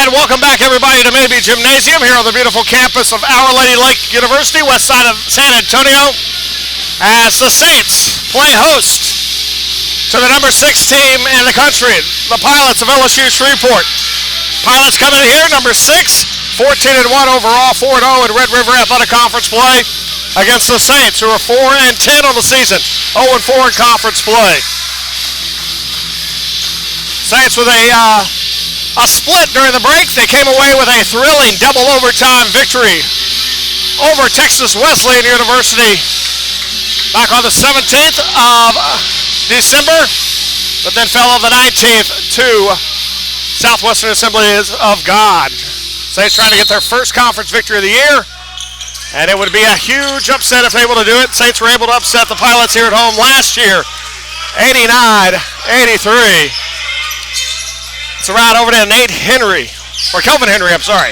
And welcome back, everybody, to Maybe Gymnasium here on the beautiful campus of Our Lady Lake University, west side of San Antonio, as the Saints play host to the number 6 team in the country, the Pilots of LSU-Shreveport. Pilots coming in here, number 6, 14-1 overall, 4-0 in Red River Athletic Conference play against the Saints, who are 4-10 on the season, 0-4 in conference play. Saints with a split during the break. They came away with a thrilling double overtime victory over Texas Wesleyan University back on the 17th of December, but then fell on the 19th to Southwestern Assemblies of God. Saints trying to get their first conference victory of the year, and it would be a huge upset if they were able to do it. Saints were able to upset the Pilots here at home last year, 89-83. It's around over to Kelvin Henry, I'm sorry.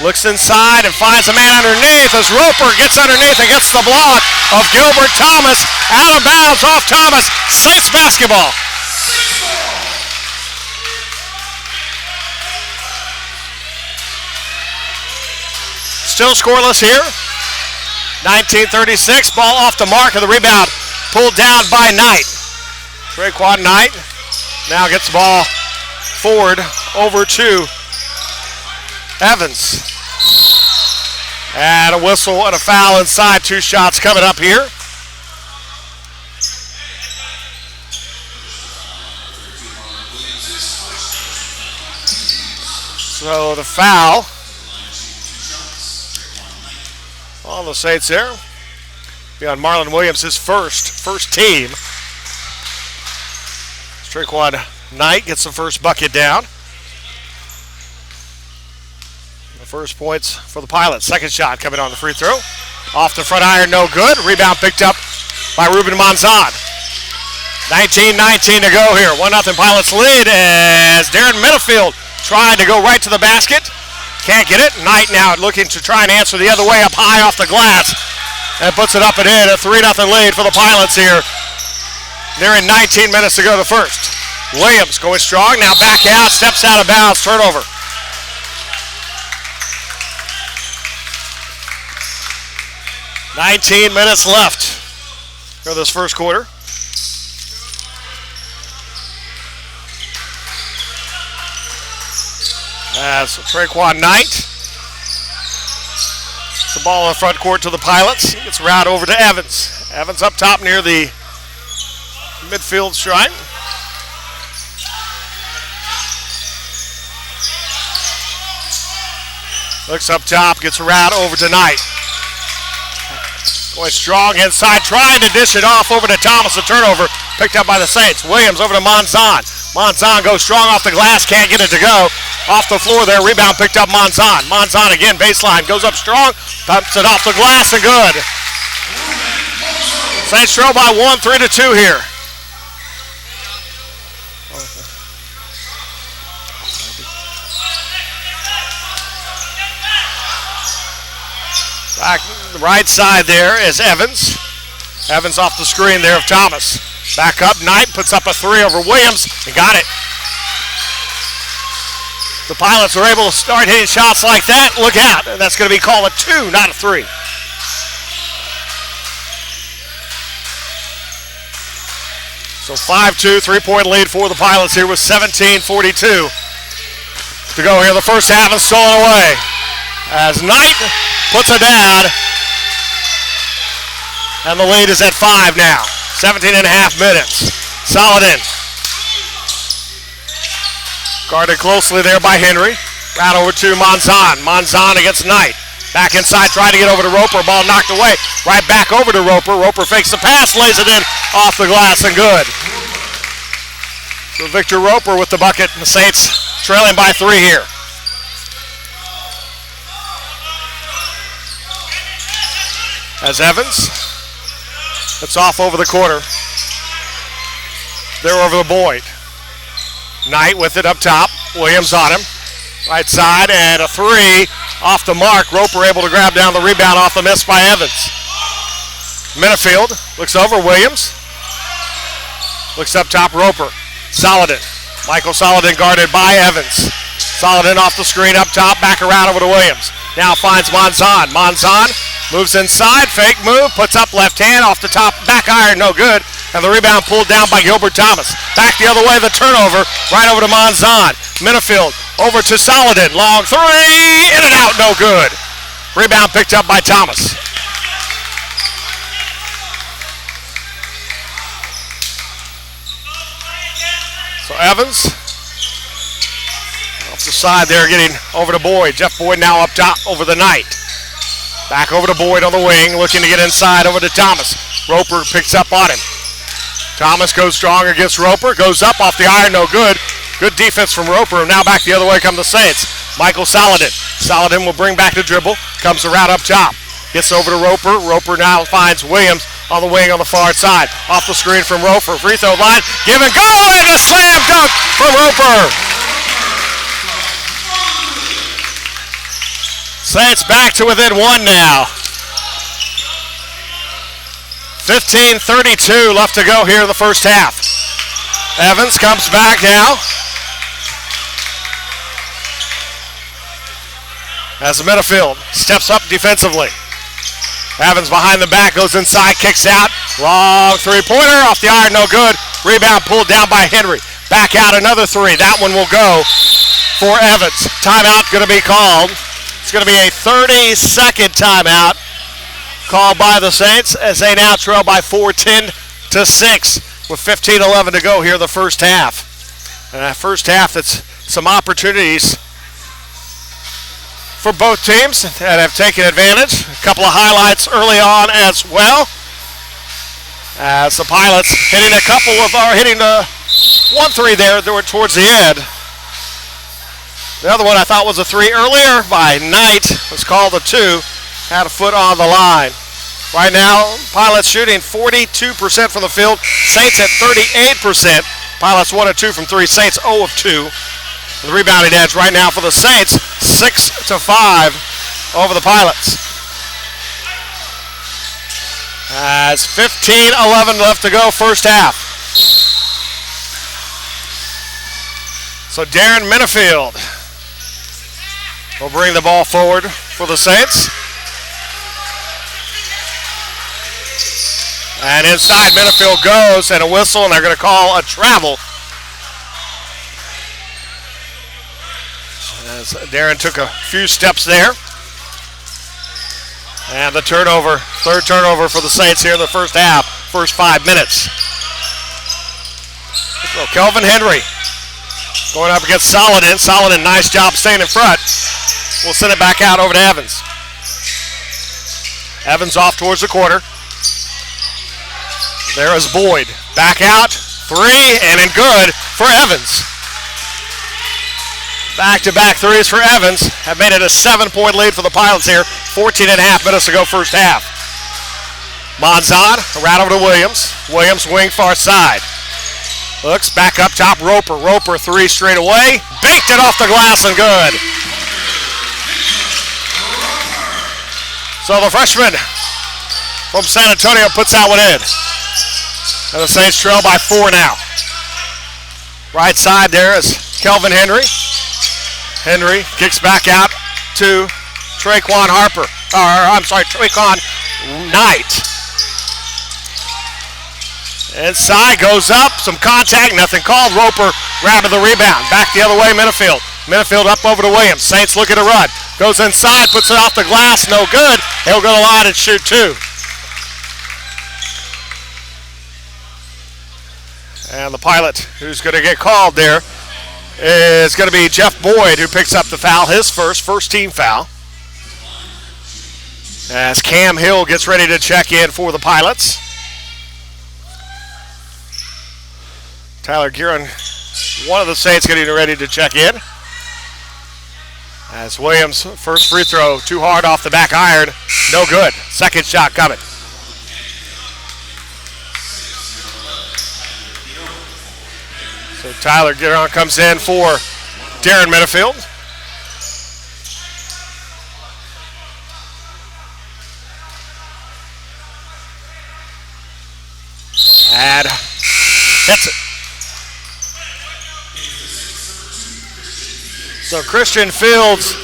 Looks inside and finds a man underneath as Roper gets underneath and gets the block of Gilbert Thomas. Out of bounds off Thomas. Saints basketball. Still scoreless here. 1936, ball off the mark of the rebound. Pulled down by Knight. Traquan Knight now gets the ball forward over to Evans. And a whistle and a foul inside. 2 shots coming up here. So the foul on the Saints there. Be on Marlon Williams, his first team. Traquan Knight gets the first bucket down. The first points for the Pilots. Second shot coming on the free throw. Off the front iron, no good. Rebound picked up by Ruben Monzon. 19-19 to go here. 1-0 Pilots lead as Darren Minifield trying to go right to the basket. Can't get it. Knight now looking to try and answer the other way up high off the glass. And puts it up and in. A 3-0 lead for the Pilots here. Nearing 19 minutes to go the first. Williams going strong, now back out, steps out of bounds, turnover. "19 minutes left for this first quarter. As Traquan Knight. The ball in the front court to the Pilots. It's route over to Evans. Evans up top near the midfield stripe. Looks up top, gets a route over to Knight. Going strong inside, trying to dish it off over to Thomas. A turnover picked up by the Saints. Williams over to Monzon. Monzon goes strong off the glass, can't get it to go. Off the floor there, rebound picked up Monzon. Monzon again, baseline, goes up strong, pumps it off the glass and good. Saints trail by 1, 3-2 here. Back the right side there is Evans. Evans off the screen there of Thomas. Back up, Knight puts up a 3 over Williams and got it. The Pilots are able to start hitting shots like that. Look out, and that's going to be called a 2, not a 3. So 5-2, 3-point lead for the Pilots here with 17:42 to go here. The first half is stolen away as Knight puts it down, and the lead is at 5 now. 17.5 minutes. Saladin. Guarded closely there by Henry. Right over to Monzon. Monzon against Knight. Back inside, trying to get over to Roper. Ball knocked away. Right back over to Roper. Roper fakes the pass, lays it in off the glass, and good. So Victor Roper with the bucket, and the Saints trailing by 3 here. As Evans, it's off over the corner. They're over the Boyd. Knight with it up top. Williams on him. Right side, and a 3 off the mark. Roper able to grab down the rebound off the miss by Evans. Minifield looks over. Williams looks up top. Roper. Saladin. Michael Saladin guarded by Evans. Solid off the screen up top, back around over to Williams. Now finds Monzon. Monzon moves inside, fake move, puts up left hand off the top, back iron, no good. And the rebound pulled down by Gilbert Thomas. Back the other way, the turnover, right over to Monzon. Minifield over to Solidin. Long three, in and out, no good. Rebound picked up by Thomas. So Evans off the side there, getting over to Boyd. Jeff Boyd now up top over the Knight. Back over to Boyd on the wing, looking to get inside over to Thomas. Roper picks up on him. Thomas goes strong against Roper, goes up off the iron, no good. Good defense from Roper. Now back the other way come the Saints. Michael Solidin. Solidin will bring back the dribble, comes around up top. Gets over to Roper. Roper now finds Williams on the wing on the far side. Off the screen from Roper. Free throw line. Give and go, and a slam dunk from Roper. Saints back to within one now. 15:32 left to go here in the first half. Evans comes back now. As the Minifield steps up defensively. Evans behind the back, goes inside, kicks out. Long three-pointer off the iron, no good. Rebound pulled down by Henry. Back out another three. That one will go for Evans. Timeout going to be called. It's going to be a 30-second timeout called by the Saints as they now trail by 4, 10-6 with 15:11 to go here in the first half. And that first half, that's some opportunities for both teams that have taken advantage. A couple of highlights early on as well. As the Pilots hitting hitting the 1-3 there towards the end. The other one I thought was a 3 earlier by Knight. Was called a 2. Had a foot on the line. Right now, Pilots shooting 42% from the field. Saints at 38%. Pilots 1 of 2 from 3. Saints 0 of 2. The rebounding edge right now for the Saints, 6-5 over the Pilots. As 15:11 left to go, first half. So Darren Minifield will bring the ball forward for the Saints. And inside, Minifield goes, and a whistle, and they're going to call a travel. As Darren took a few steps there. And the turnover, third turnover for the Saints here in the first half, first 5 minutes. So Kelvin Henry going up against Solidin. Solidin, nice job staying in front. We'll send it back out over to Evans. Evans off towards the corner. There is Boyd. Back out, 3, and in good for Evans. Back-to-back threes for Evans have made it a 7-point lead for the Pilots here. 14.5 minutes to go first half. Monzon around over to Williams. Williams wing far side. Looks back up top, Roper. Roper 3 straight away. Baked it off the glass and good. So the freshman from San Antonio puts that one in. And the Saints trail by 4 now. Right side there is Kelvin Henry. Henry kicks back out to Traquan Knight. Inside, goes up, some contact, nothing called. Roper grabbing the rebound. Back the other way, Minifield. Minifield up over to Williams. Saints looking to run. Goes inside, puts it off the glass, no good. He'll go to the line and shoot 2. And the Pilot who's going to get called there is going to be Jeff Boyd, who picks up the foul, his first team foul. As Cam Hill gets ready to check in for the Pilots. Tyler Guerin, one of the Saints, getting ready to check in. As Williams, first free throw, too hard off the back iron, no good. Second shot coming. So Tyler Guerin comes in for Darren Minifield. And hits it. So Christian Fields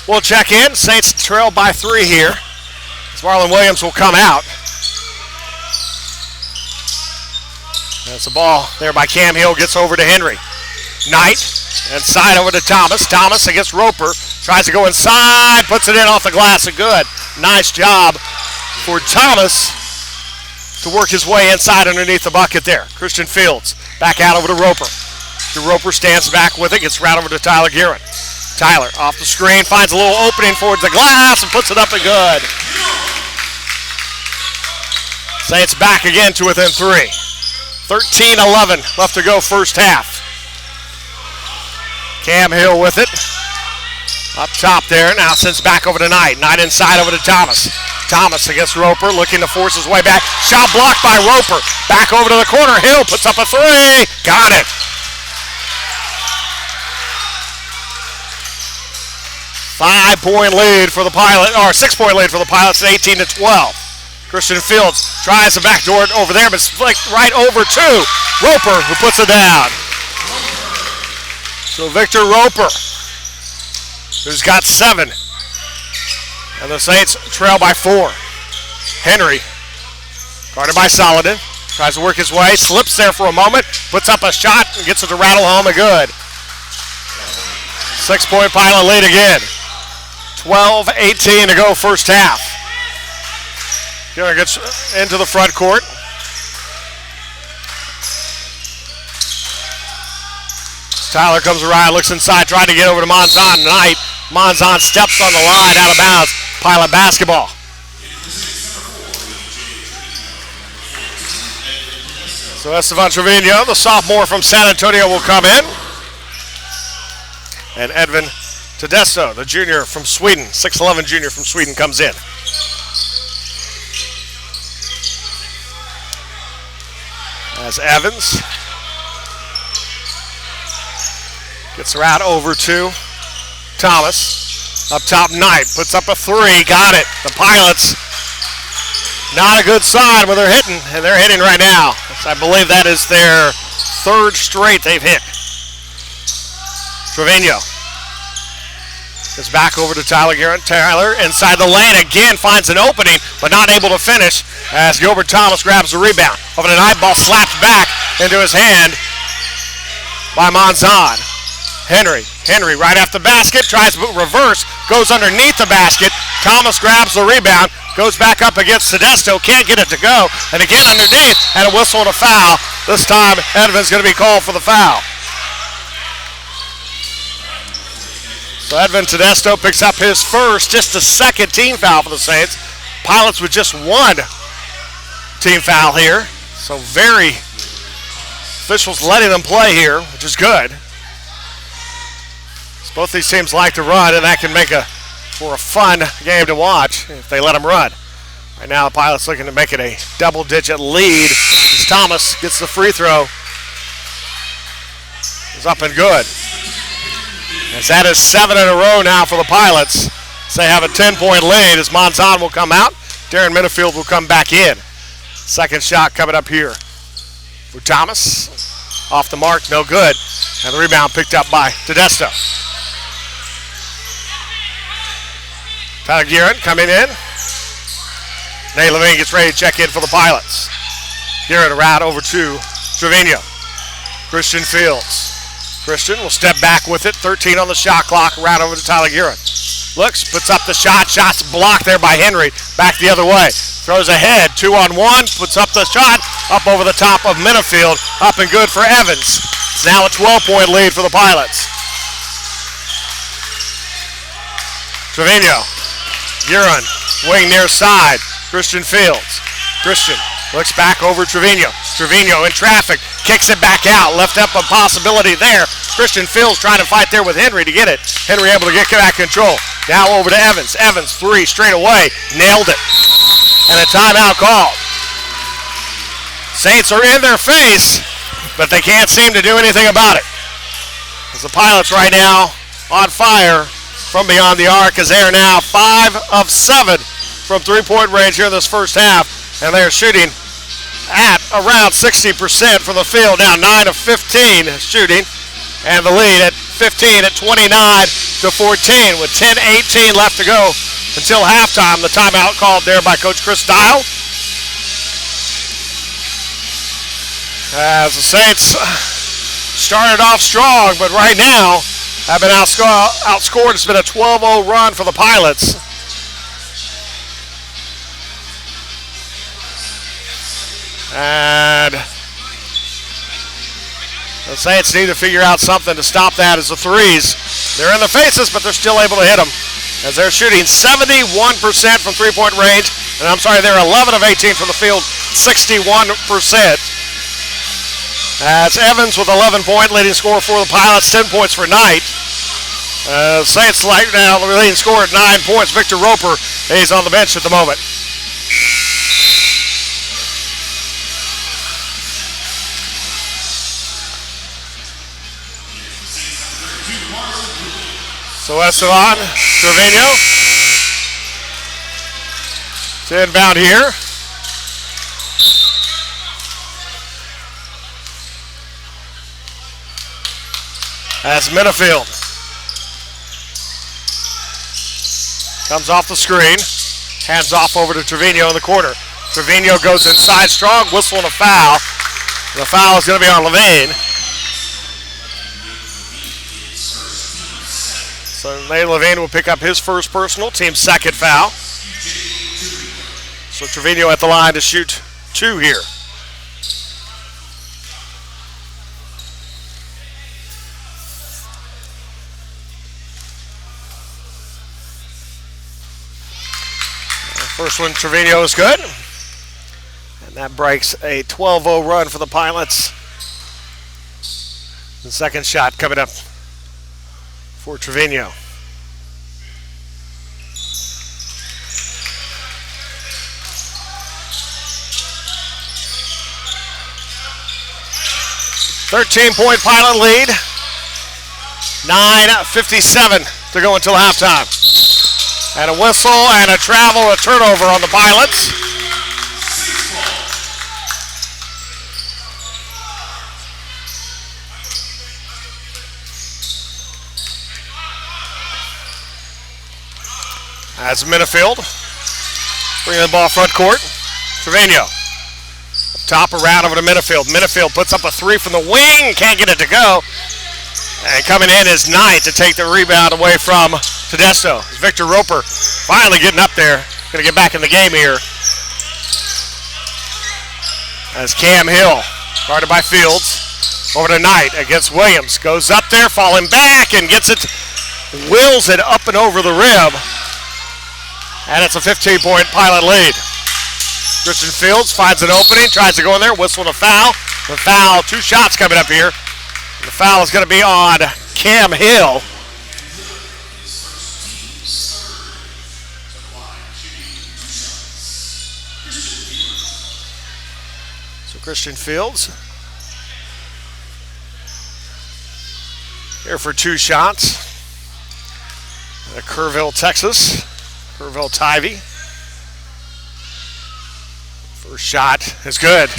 will check in. Saints trail by 3 here. As Marlon Williams will come out. That's the ball there by Cam Hill. Gets over to Henry. Knight inside over to Thomas. Thomas against Roper. Tries to go inside. Puts it in off the glass. And good. Nice job for Thomas to work his way inside underneath the bucket there. Christian Fields back out over to Roper. The Roper stands back with it. Gets right over to Tyler Guerin. Tyler off the screen. Finds a little opening towards the glass and puts it up and good. Saints back again to within 3. 13-11 left to go first half. Cam Hill with it. Up top there. Now sends back over to Knight. Knight inside over to Thomas. Thomas against Roper, looking to force his way back. Shot blocked by Roper. Back over to the corner. Hill puts up a 3. Got it. Five-point lead for the Pilot, or 6-point lead for the Pilots at 18-12. Christian Fields tries the back door over there, but flicked right over to Roper, who puts it down. So Victor Roper, who's got 7. And the Saints trail by 4. Henry, guarded by Solomon, tries to work his way, slips there for a moment, puts up a shot, and gets it to rattle home and good. 6-point Pilot lead again. 12-18 to go first half. Here gets into the front court. Tyler comes around, looks inside, trying to get over to Monzon. Knight. Monzon steps on the line, out of bounds. Pilot basketball. So Estevan Trevino, the sophomore from San Antonio, will come in. And Edvin Tedesco, the junior from Sweden, 6'11 junior from Sweden, comes in. As Evans gets her out over to Thomas. Up top, Knight puts up a 3. Got it. The Pilots, not a good sign when they're hitting, and they're hitting right now. I believe that is their 3rd straight they've hit. Trevino is back over to Tyler Guerin. Tyler inside the lane again, finds an opening, but not able to finish as Gilbert Thomas grabs the rebound. Over the Knight, ball slapped back into his hand by Monzon. Henry right after the basket, tries to reverse, goes underneath the basket. Thomas grabs the rebound, goes back up against Tedesco, can't get it to go, and again underneath, and a whistle and a foul. This time, Edvin's going to be called for the foul. So Edvin Tedesco picks up his first, just the 2nd team foul for the Saints. Pilots with just 1 team foul here. So officials letting them play here, which is good. So both these teams like to run, and that can make for a fun game to watch if they let them run. Right now, the Pilots looking to make it a double-digit lead as Thomas gets the free throw. It's up and good. As that is 7 in a row now for the Pilots. So they have a 10-point lead as Monzon will come out. Darren Minifield will come back in. Second shot coming up here for Thomas. Off the mark, no good. And the rebound picked up by Tedesco. Tyler Guerin coming in. Nate Levine gets ready to check in for the Pilots. Guerin around over to Trevino. Christian Fields. Christian will step back with it. 13 on the shot clock. Around over to Tyler Guerin. Looks, puts up the shot. Shot's blocked there by Henry. Back the other way. Throws ahead. 2-on-1. Puts up the shot. Up over the top of Minifield. Up and good for Evans. It's now a 12-point lead for the Pilots. Trevino. Guerin. Wing near side. Christian Fields. Christian looks back over Trevino. Trevino in traffic. Kicks it back out. Left up a possibility there. Christian Fields trying to fight there with Henry to get it. Henry able to get back control. Now over to Evans. Evans 3 straight away. Nailed it. And a timeout called. Saints are in their face, but they can't seem to do anything about it. As the Pilots right now on fire from beyond the arc, as they are now 5 of 7 from 3-point range here in this first half. And they are shooting at around 60% from the field. Now 9 of 15 shooting. And the lead at 15 at 29-14 with 10:18 left to go until halftime. The timeout called there by Coach Chris Dial. As the Saints started off strong, but right now have been outscored. It's been a 12-0 run for the Pilots. And the Saints need to figure out something to stop that as the threes. They're in the faces, but they're still able to hit them as they're shooting 71% from three-point range. And I'm sorry, they're 11 of 18 from the field, 61%. That's Evans with 11-point leading scorer for the Pilots, 10 points for Knight. Saints right now, the leading scorer at 9 points, Victor Roper. He's on the bench at the moment. So Esteban Trevino to inbound here. That's Minifield. Comes off the screen. Hands off over to Trevino in the corner. Trevino goes inside strong, whistle and a foul. The foul is going to be on Levine. So Nate Levine will pick up his first personal, team's second foul. So Trevino at the line to shoot 2 here. First one, Trevino, is good. And that breaks a 12-0 run for the Pilots. The second shot coming up for Trevino. .13 Pilot lead. 9:57 to go until halftime. And a whistle and a travel, a turnover on the Pilots. That's Minifield. Bringing the ball front court. Trevino. Up top, around over to Minifield. Minifield puts up a 3 from the wing. Can't get it to go. And coming in is Knight to take the rebound away from Tedesco. Victor Roper finally getting up there. Going to get back in the game here. As Cam Hill, guarded by Fields, over to Knight against Williams. Goes up there, falling back, and gets it, wills it up and over the rim. And it's a 15-point Pilot lead. Christian Fields finds an opening, tries to go in there, whistle and a foul. The foul, 2 shots coming up here. The foul is going to be on Cam Hill. So Christian Fields here for 2 shots. Kerrville, Texas. Kerrville Tivy. First shot is good.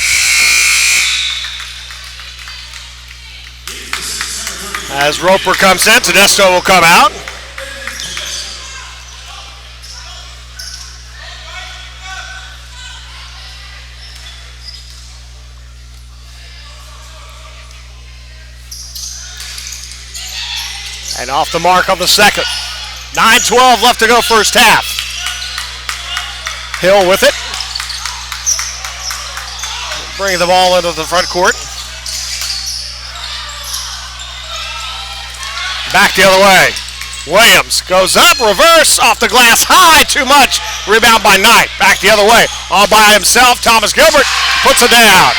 As Roper comes in, Tedesco will come out. And off the mark on the second. 9:12 left to go first half. Hill with it. Bringing the ball into the front court. Back the other way. Williams goes up, reverse, off the glass, high, too much. Rebound by Knight. Back the other way. All by himself, Thomas Gilbert puts it down.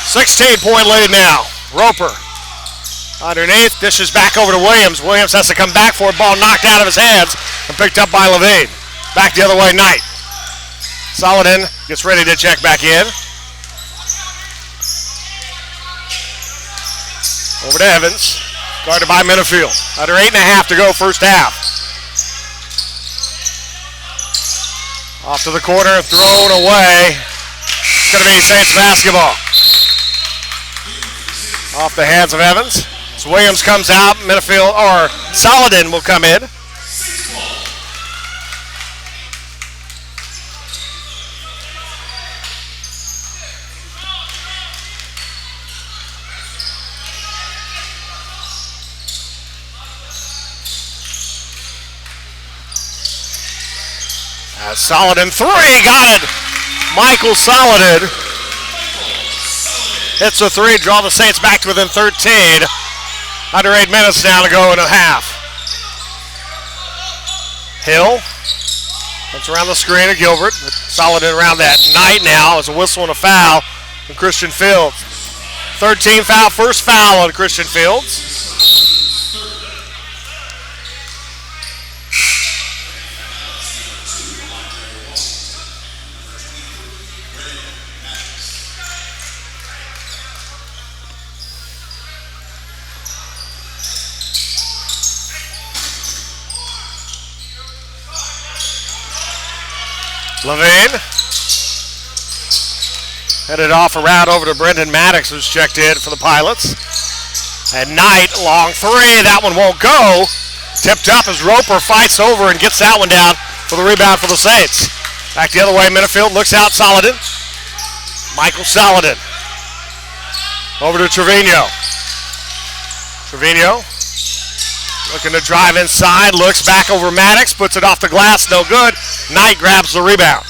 16-point lead now. Roper underneath, dishes back over to Williams. Williams has to come back for it. Ball knocked out of his hands and picked up by Levine. Back the other way, Knight. Solidin gets ready to check back in. Over to Evans, guarded by Minifield. Under 8.5 to go first half. Off to the corner, thrown away. It's going to be Saints basketball. Off the hands of Evans. So Williams comes out, Minifield, or Saladin will come in. Saladin 3, got it. Michael Saladin hits a 3, draw the Saints back to within 13. Under 8 minutes now to go in a half. Hill comes around the screen of Gilbert. Saladin around that. Knight now is a whistle and a foul from Christian Fields. 13 foul, first foul on Christian Fields. Levine headed off around over to Brendan Maddox, who's checked in for the Pilots. And Knight, long 3, that one won't go. Tipped up as Roper fights over and gets that one down for the rebound for the Saints. Back the other way, Minifield looks out, Saladin. Michael Saladin. Over to Trevino. Trevino looking to drive inside, looks back over Maddox, puts it off the glass, no good. Knight grabs the rebound.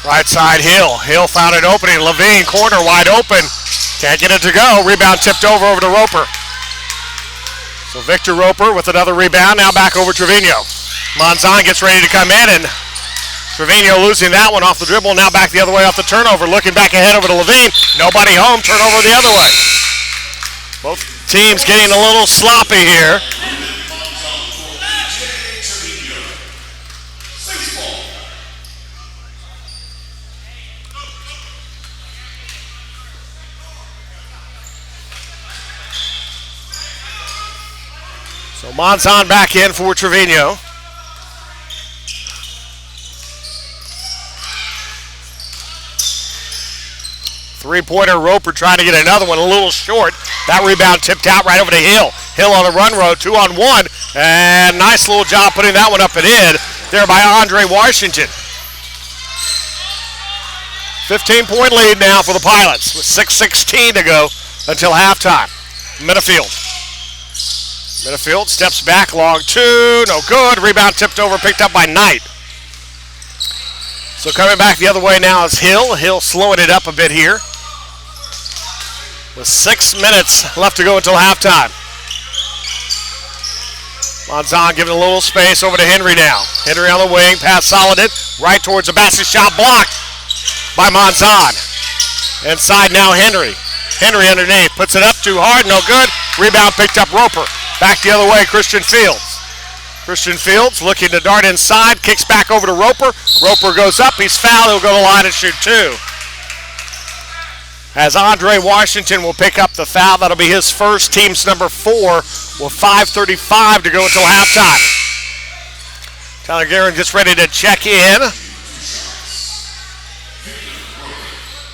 Right side, Hill. Hill found an opening. Levine, corner wide open. Can't get it to go. Rebound tipped over to Roper. So Victor Roper with another rebound. Now back over Trevino. Monzon gets ready to come in, and Trevino losing that one off the dribble. Now back the other way off the turnover. Looking back ahead over to Levine. Nobody home. Turnover the other way. Both teams getting a little sloppy here. So Monzon back in for Trevino. Three-pointer, Roper trying to get another one, a little short. That rebound tipped out right over to Hill. Hill on the run road, 2-on-1. And nice little job putting that one up and in there by Andre Washington. 15-point lead now for the Pilots with 6:16 to go until halftime. Minifield. Minifield steps back, long 2, no good. Rebound tipped over, picked up by Knight. So coming back the other way now is Hill. Hill slowing it up a bit here. With 6 minutes left to go until halftime. Monzon giving a little space over to Henry now. Henry on the wing, pass Saladin, right towards the basket, shot blocked by Monzon. Inside now Henry. Henry underneath, puts it up too hard, no good. Rebound picked up Roper. Back the other way, Christian Fields. Christian Fields looking to dart inside, kicks back over to Roper. Roper goes up, he's fouled, he'll go to the line and shoot 2. As Andre Washington will pick up the foul, that'll be his first, team's number 4, with 5:35 to go until halftime. Tyler Guerin gets ready to check in.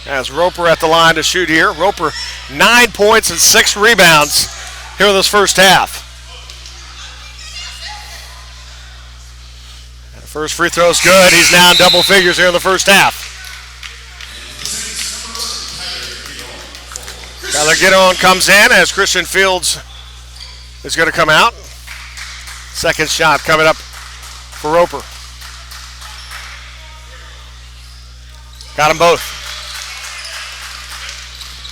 As Roper at the line to shoot here. Roper 9 points and 6 rebounds here in this first half. First free throw's good. He's now in double figures here in the first half. Tyler Guerin comes in as Christian Fields is going to come out. Second shot coming up for Roper. Got them both.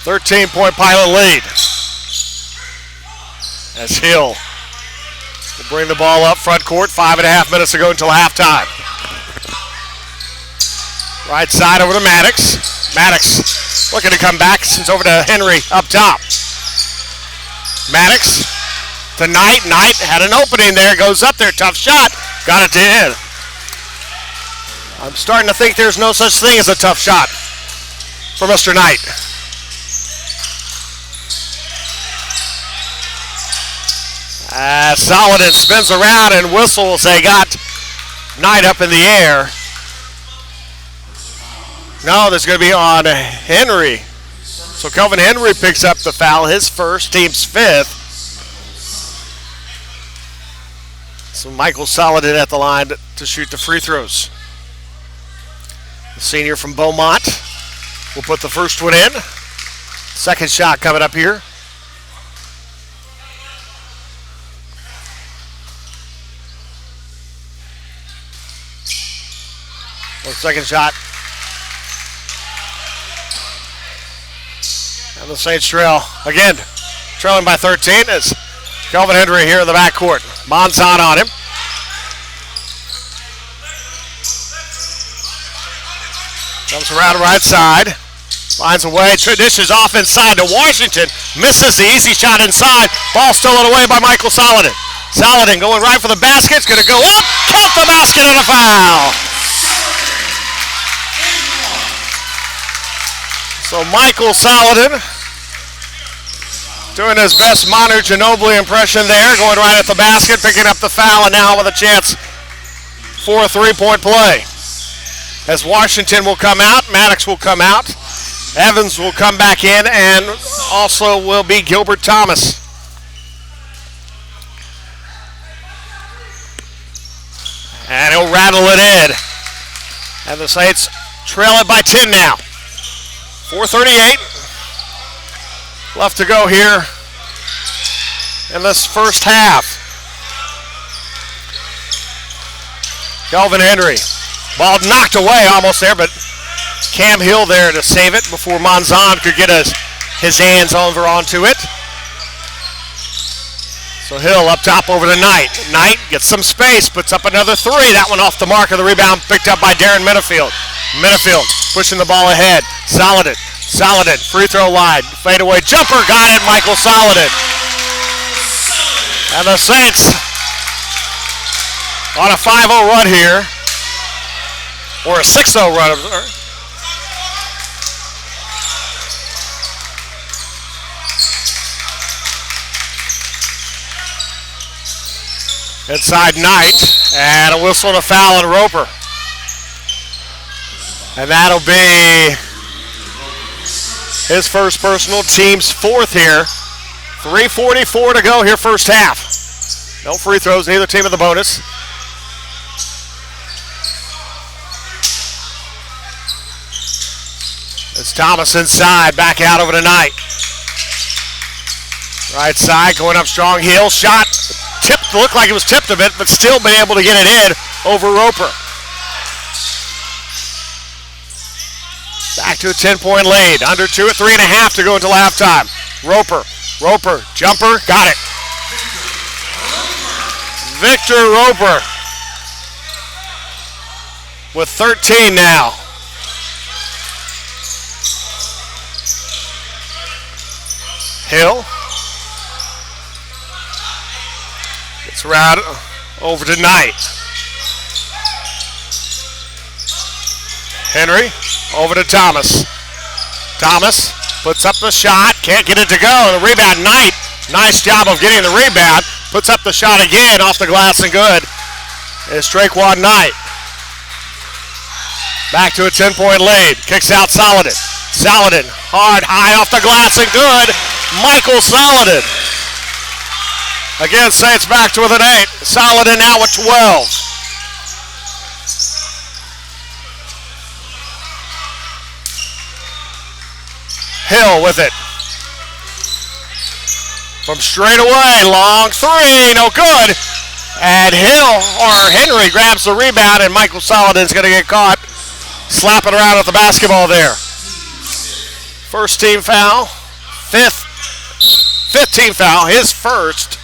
13-point Pilot lead. As Hill will bring the ball up front court. 5.5 minutes to go until halftime. Right side over to Maddox. Maddox looking to come back since over to Henry up top. Maddox to Knight. Knight had an opening there. Goes up there. Tough shot. Got it to in. I'm starting to think there's no such thing as a tough shot for Mr. Knight. Solid and spins around and whistles. They got Knight up in the air. No, there's going to be on Henry. So Kelvin Henry picks up the foul, his first, team's fifth. So Michael Saladin at the line to shoot the free throws. The senior from Beaumont will put the first one in. Second shot coming up here. Well, second shot. And the Saints trail again, trailing by 13 as Kelvin Henry here in the backcourt. Monzon on him. Comes around right side. Finds a way. Dishes off inside to Washington. Misses the easy shot inside. Ball stolen away by Michael Saladin. Saladin going right for the basket. It's going to go up. Count the basket and a foul. So Michael Saladin doing his best Manu Ginobili impression there, going right at the basket, picking up the foul, and now with a chance for a three-point play. As Washington will come out, Maddox will come out, Evans will come back in, and also will be Gilbert Thomas. And he'll rattle it in. And the Saints trail it by 10 now. 4:38 left to go here in this first half. Kelvin Henry. Ball knocked away almost there, but Cam Hill there to save it before Monzon could get his hands over onto it. So Hill up top over to Knight. Knight gets some space, puts up another three. That one off the mark of the rebound, picked up by Darren Minifield. Minifield pushing the ball ahead. Saladin, free throw line. Fadeaway jumper, got it, Michael Saladin. And the Saints on a 5-0 run here. Or a 6-0 run. Inside Knight, and a whistle and a foul on Roper. And that'll be his first personal, team's fourth here. 3:44 to go here first half. No free throws, neither team in the bonus. It's Thomas inside, back out over to Knight. Right side, going up strong. Hill shot, tipped, looked like it was tipped a bit, but still been able to get it in over Roper. Back to a 10-point lead. Under 2 at 3.5 to go until halftime. Roper, jumper, got it. Victor Roper with 13 now. Hill gets around over to Knight. Henry over to Thomas. Thomas puts up the shot, can't get it to go. The rebound, Knight. Nice job of getting the rebound. Puts up the shot again off the glass and good. It's Traquan Knight. Back to a 10-point lead. Kicks out Saladin. Saladin, hard, high off the glass and good. Michael Saladin. Again, Saints back to with an 8. Saladin now with 12. Hill with it. From straight away, long three, no good. And Henry grabs the rebound, and Michael Saladin's going to get caught slapping around with the basketball there. First team foul, fifth team foul, his first.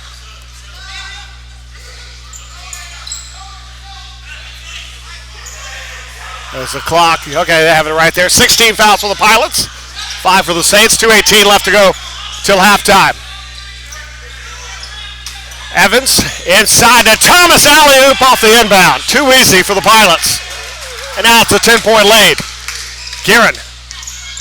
There's the clock. Okay, they have it right there. 16 fouls for the Pilots, 5 for the Saints, 2:18 left to go till halftime. Evans inside to Thomas, alley-oop off the inbound. Too easy for the Pilots. And now it's a 10-point lead. Guerin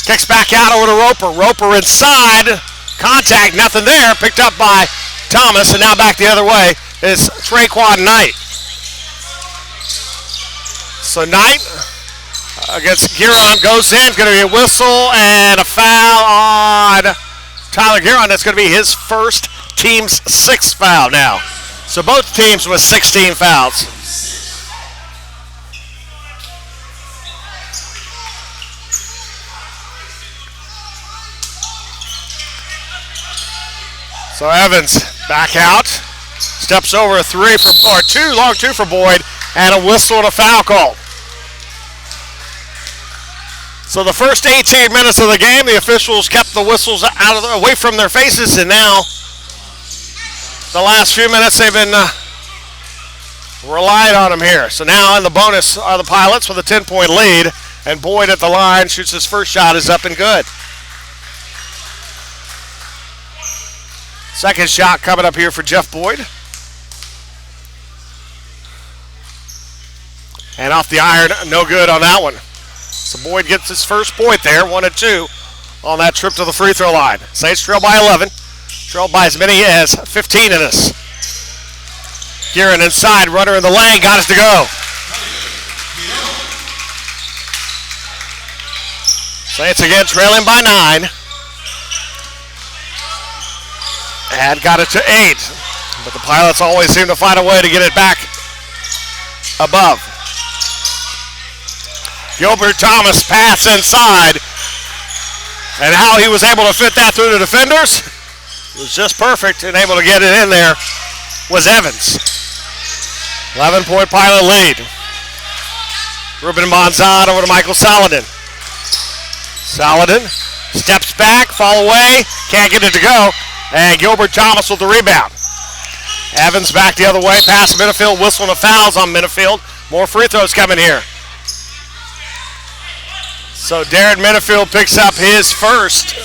kicks back out over to Roper. Roper inside. Contact, nothing there. Picked up by Thomas, and now back the other way is Traquan Knight. So Knight against Giron goes in. It's going to be a whistle and a foul on Tyler Giron. That's going to be his first, team's 6th foul now. So both teams with 16 fouls. So Evans back out, steps over a long two for Boyd, and a whistle and a foul call. So the first 18 minutes of the game, the officials kept the whistles away from their faces, and now the last few minutes they've been relied on them here. So now in the bonus are the Pilots with a 10-point lead, and Boyd at the line shoots his first shot, is up and good. Second shot coming up here for Jeff Boyd. And off the iron, no good on that one. So Boyd gets his first point there, 1 and 2 on that trip to the free throw line. Saints trail by 11. Trail by as many as 15 in this. Giron inside, runner in the lane, got us to go. Saints again trailing by 9. And got it to 8. But the Pilots always seem to find a way to get it back above. Gilbert Thomas pass inside. And how he was able to fit that through the defenders was just perfect, and able to get it in there was Evans. 11-point Pilot lead. Ruben Monzon over to Michael Saladin. Saladin steps back, fall away, can't get it to go. And Gilbert Thomas with the rebound. Evans back the other way, past Minifield, whistling the fouls on Minifield. More free throws coming here. So Darren Minifield picks up his first.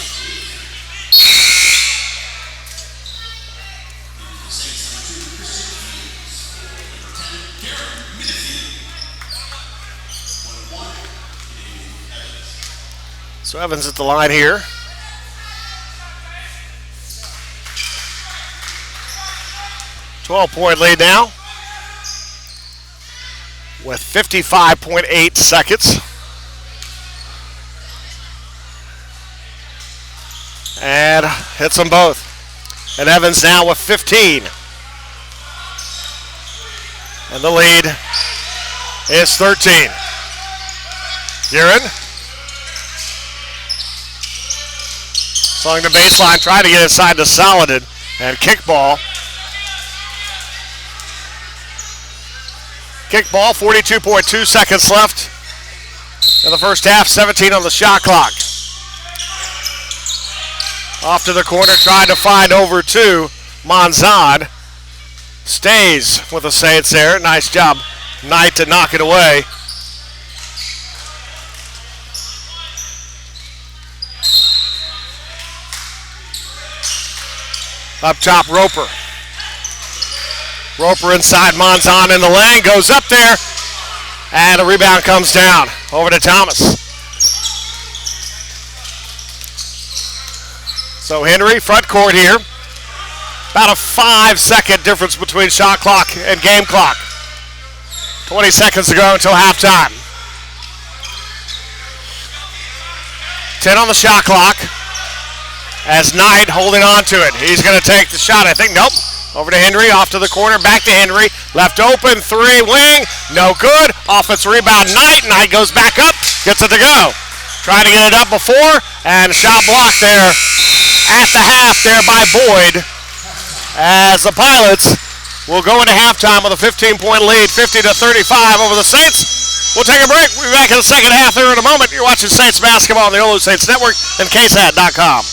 So Evans at the line here. .point lead now with 55.8 seconds. And hits them both. And Evans now with 15. And the lead is 13. Giron. Slowing the baseline, trying to get inside to Saladin. And kickball. Kickball, 42.2 seconds left in the first half, 17 on the shot clock. Off to the corner, trying to find over to Monzon. Stays with the Saints there. Nice job, Knight, to knock it away. Up top, Roper. Roper inside, Monzon in the lane, goes up there, and a rebound comes down over to Thomas. So Henry, front court here. About a 5-second difference between shot clock and game clock. 20 seconds to go until halftime. 10 on the shot clock as Knight holding on to it. He's going to take the shot, I think. Nope. Over to Henry, off to the corner, back to Henry. Left open, 3, wing, no good. Offensive rebound, Knight. Knight goes back up, gets it to go. Trying to get it up before, and shot blocked there at the half there by Boyd. As the Pilots will go into halftime with a 15-point lead, 50-35 over the Saints. We'll take a break. We'll be back in the second half here in a moment. You're watching Saints basketball on the OLLU Saints Network and KSAT.com.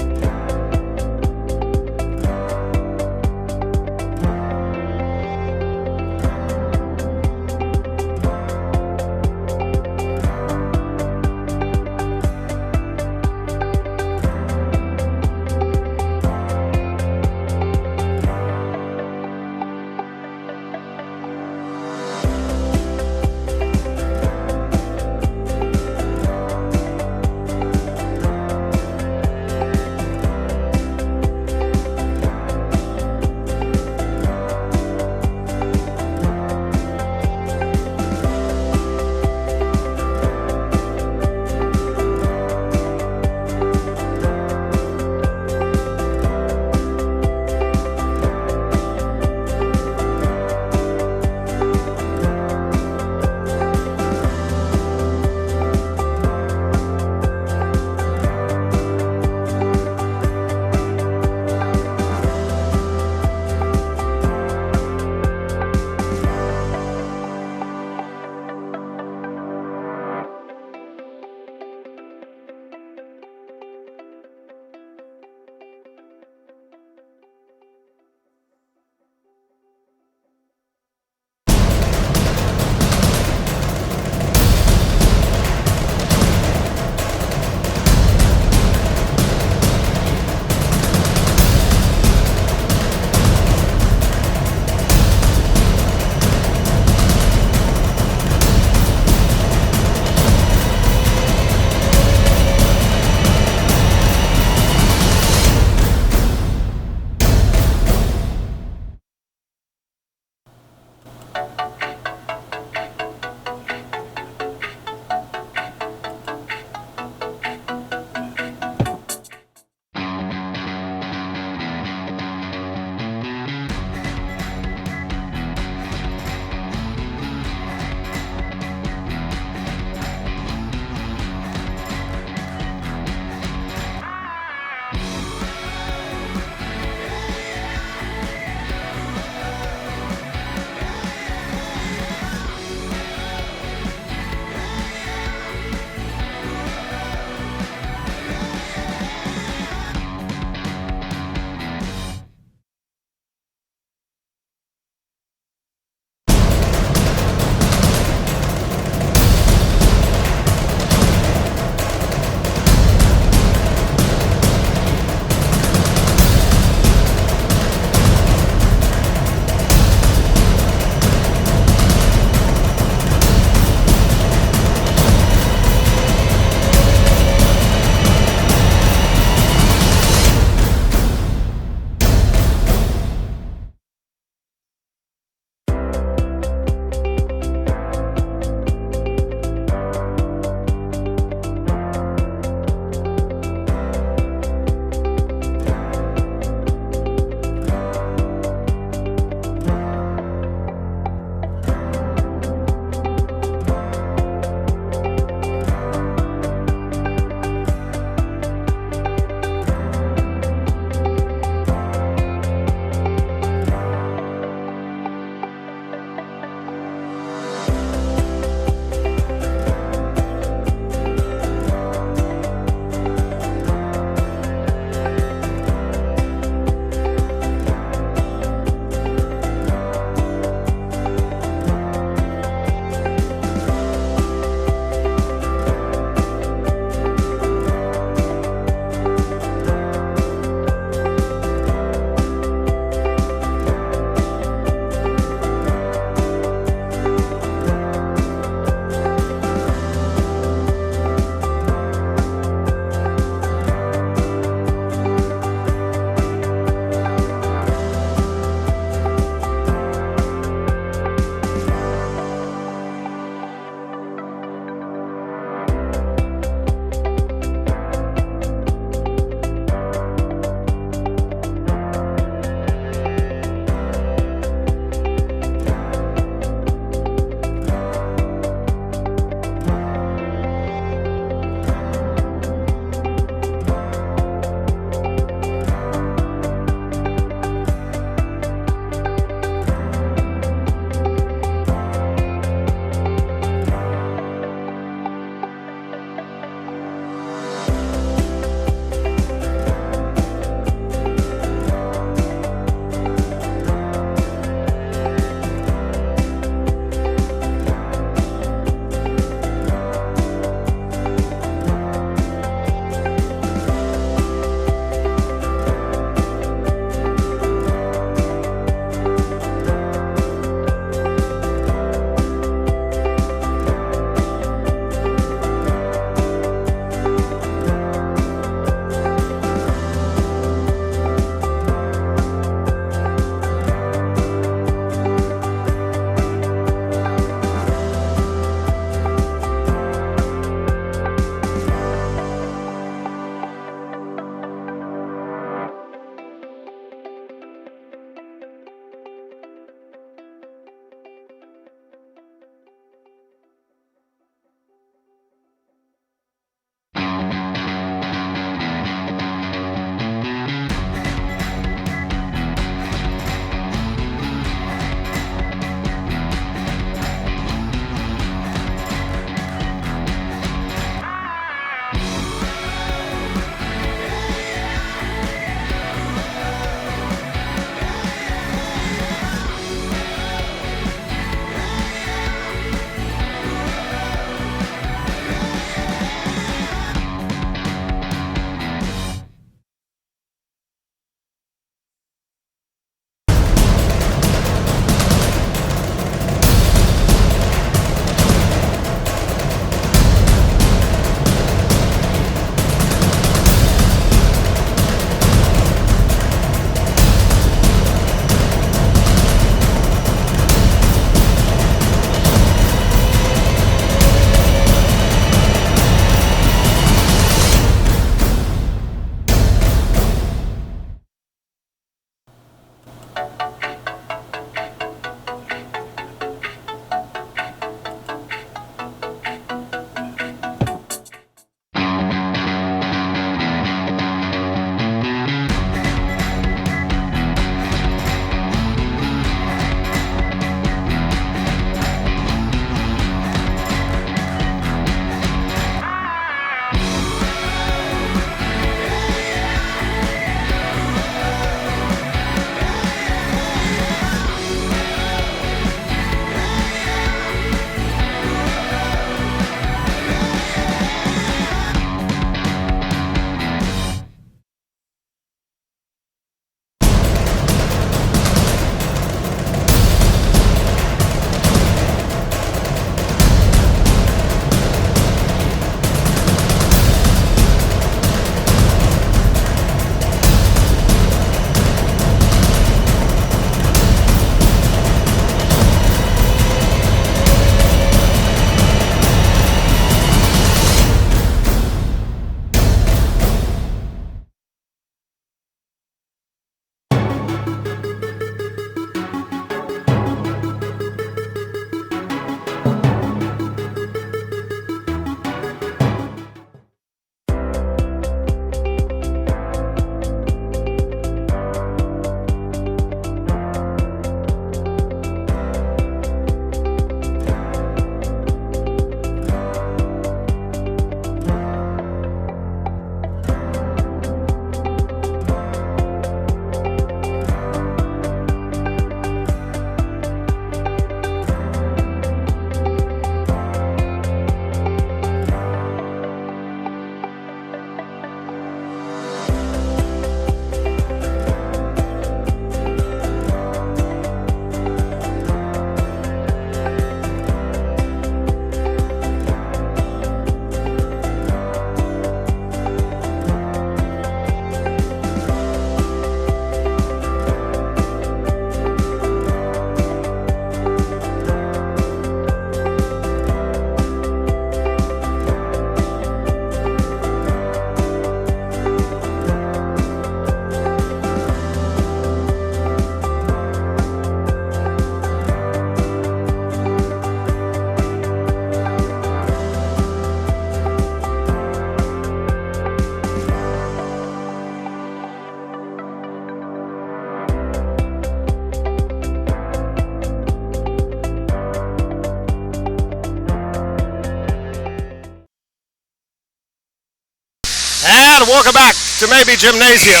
again, welcome back to Maybe Gymnasium.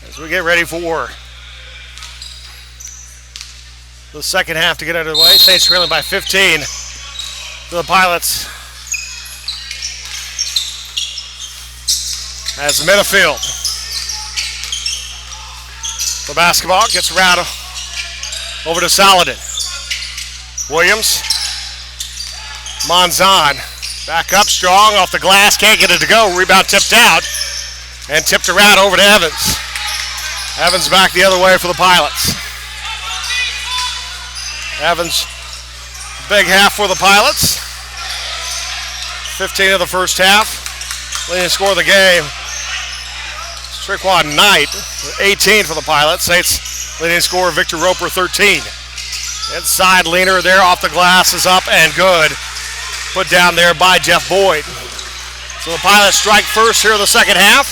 As we get ready for the second half to get underway, Saints trailing by 15 to the Pilots. As Minifield, the basketball gets around over to Saladin. Williams, Monzon, back up strong off the glass, can't get it to go. Rebound tipped out and tipped around over to Evans. Evans back the other way for the Pilots. Evans, big half for the Pilots. 15 of the first half. Leading score of the game, Strickwan Knight, 18 for the Pilots. Saints leading scorer Victor Roper, 13. Inside leaner there off the glass is up and good. Put down there by Jeff Boyd. So the Pilots strike first here in the second half.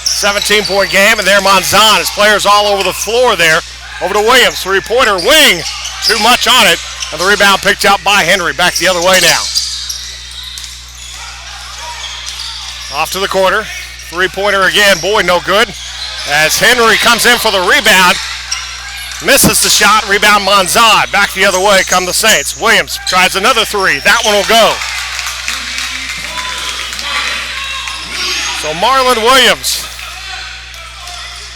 17-point game, and there Monzon. His players all over the floor there. Over to Williams, three-pointer, wing. Too much on it, and the rebound picked up by Henry. Back the other way now. Off to the corner. Three-pointer again. Boyd no good. As Henry comes in for the rebound. Misses the shot. Rebound Monzon. Back the other way come the Saints. Williams tries another three. That one will go. So Marlon Williams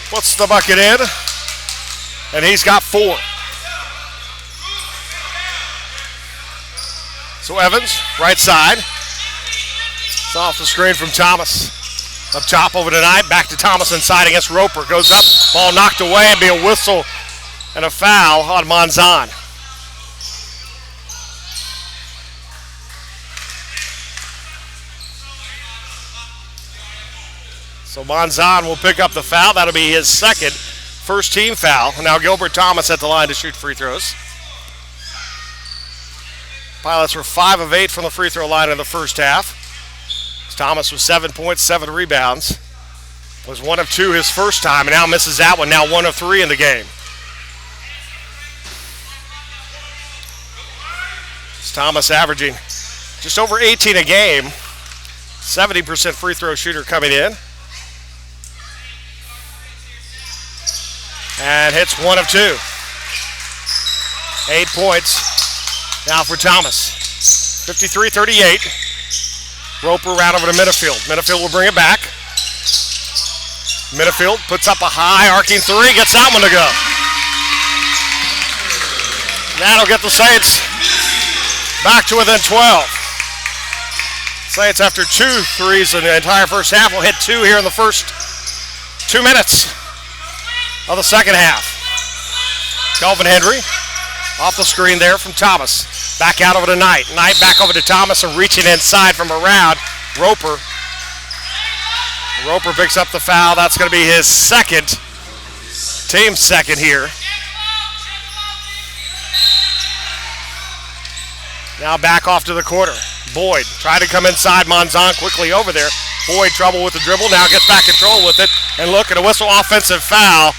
puts the bucket in. And he's got 4. So Evans, right side. It's off the screen from Thomas. Up top over to Knight. Back to Thomas inside against Roper. Goes up. Ball knocked away and be a whistle and a foul on Monzon. So Monzon will pick up the foul. That'll be his second first team foul. Now Gilbert Thomas at the line to shoot free throws. Pilots were 5 of 8 from the free throw line in the first half. Thomas was 7 points, 7 rebounds. Was 1 of 2 his first time, and now misses that one. Now 1 of 3 in the game. It's Thomas averaging just over 18 a game. 70% free throw shooter coming in. And hits 1 of 2. 8 points now for Thomas. 53-38. Roper round over to Minifield. Minifield will bring it back. Minifield puts up a high arcing three. Gets that one to go. That'll get the Saints back to within 12. Saints after 2 threes in the entire first half will hit 2 here in the first 2 minutes of the second half. Kelvin Henry off the screen there from Thomas. Back out over to Knight. Knight back over to Thomas and reaching inside from around Roper. Roper picks up the foul. That's going to be his second, team second here. Now back off to the corner. Boyd tried to come inside. Monzon quickly over there. Boyd trouble with the dribble. Now gets back control with it. And look at a whistle offensive foul.